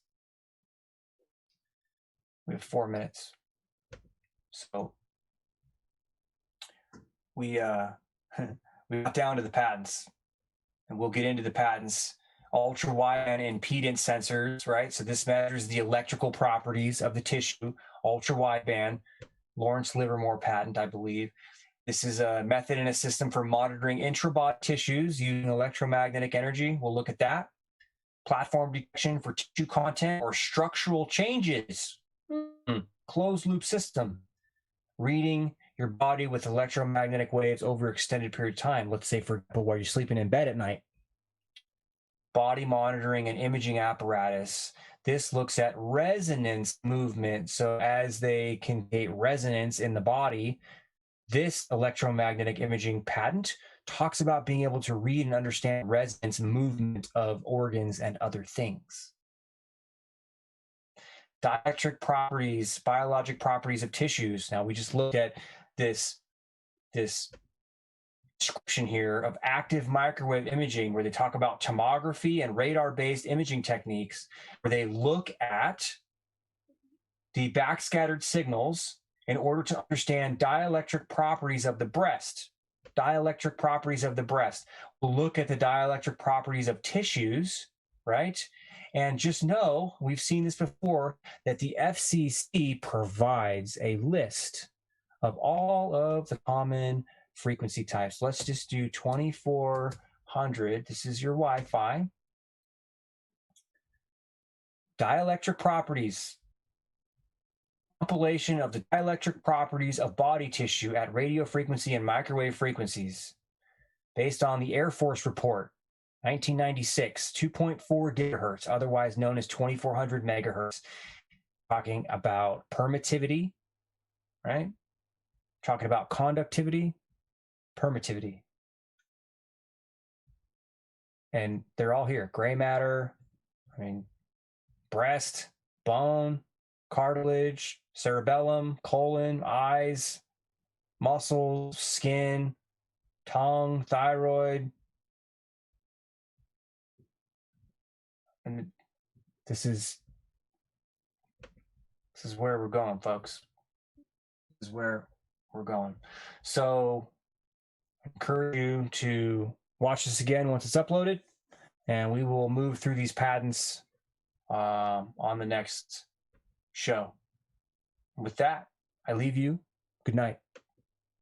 A: We have 4 minutes. So we got down to the patents, and we'll get into the patents. Ultra-wideband impedance sensors, right? So this measures the electrical properties of the tissue. Ultra-wideband, Lawrence Livermore patent, I believe. This is a method and a system for monitoring intrabody tissues using electromagnetic energy. We'll look at that. Platform detection for tissue content or structural changes. Closed loop system. Reading your body with electromagnetic waves over an extended period of time. Let's say, for example, while you're sleeping in bed at night. Body monitoring and imaging apparatus. This looks at resonance movement. So as they can create resonance in the body, this electromagnetic imaging patent talks about being able to read and understand resonance movement of organs and other things. Dielectric properties, biologic properties of tissues. Now we just looked at this description here of active microwave imaging, where they talk about tomography and radar-based imaging techniques, where they look at the backscattered signals in order to understand dielectric properties of the breast. Dielectric properties of the breast. We'll look at the dielectric properties of tissues, right? And just know, we've seen this before, that the FCC provides a list of all of the common frequency types. Let's just do 2400. This is your Wi-Fi. Dielectric properties. Compilation of the dielectric properties of body tissue at radio frequency and microwave frequencies. Based on the Air Force report, 1996, 2.4 gigahertz, otherwise known as 2400 megahertz. Talking about permittivity, right? Talking about conductivity, permittivity. And they're all here. Gray matter, breast, bone, cartilage, cerebellum, colon, eyes, muscles, skin, tongue, thyroid. And this is where we're going, folks. This is where we're going. So I encourage you to watch this again once it's uploaded, and we will move through these patents on the next show. With that, I leave you. Good night.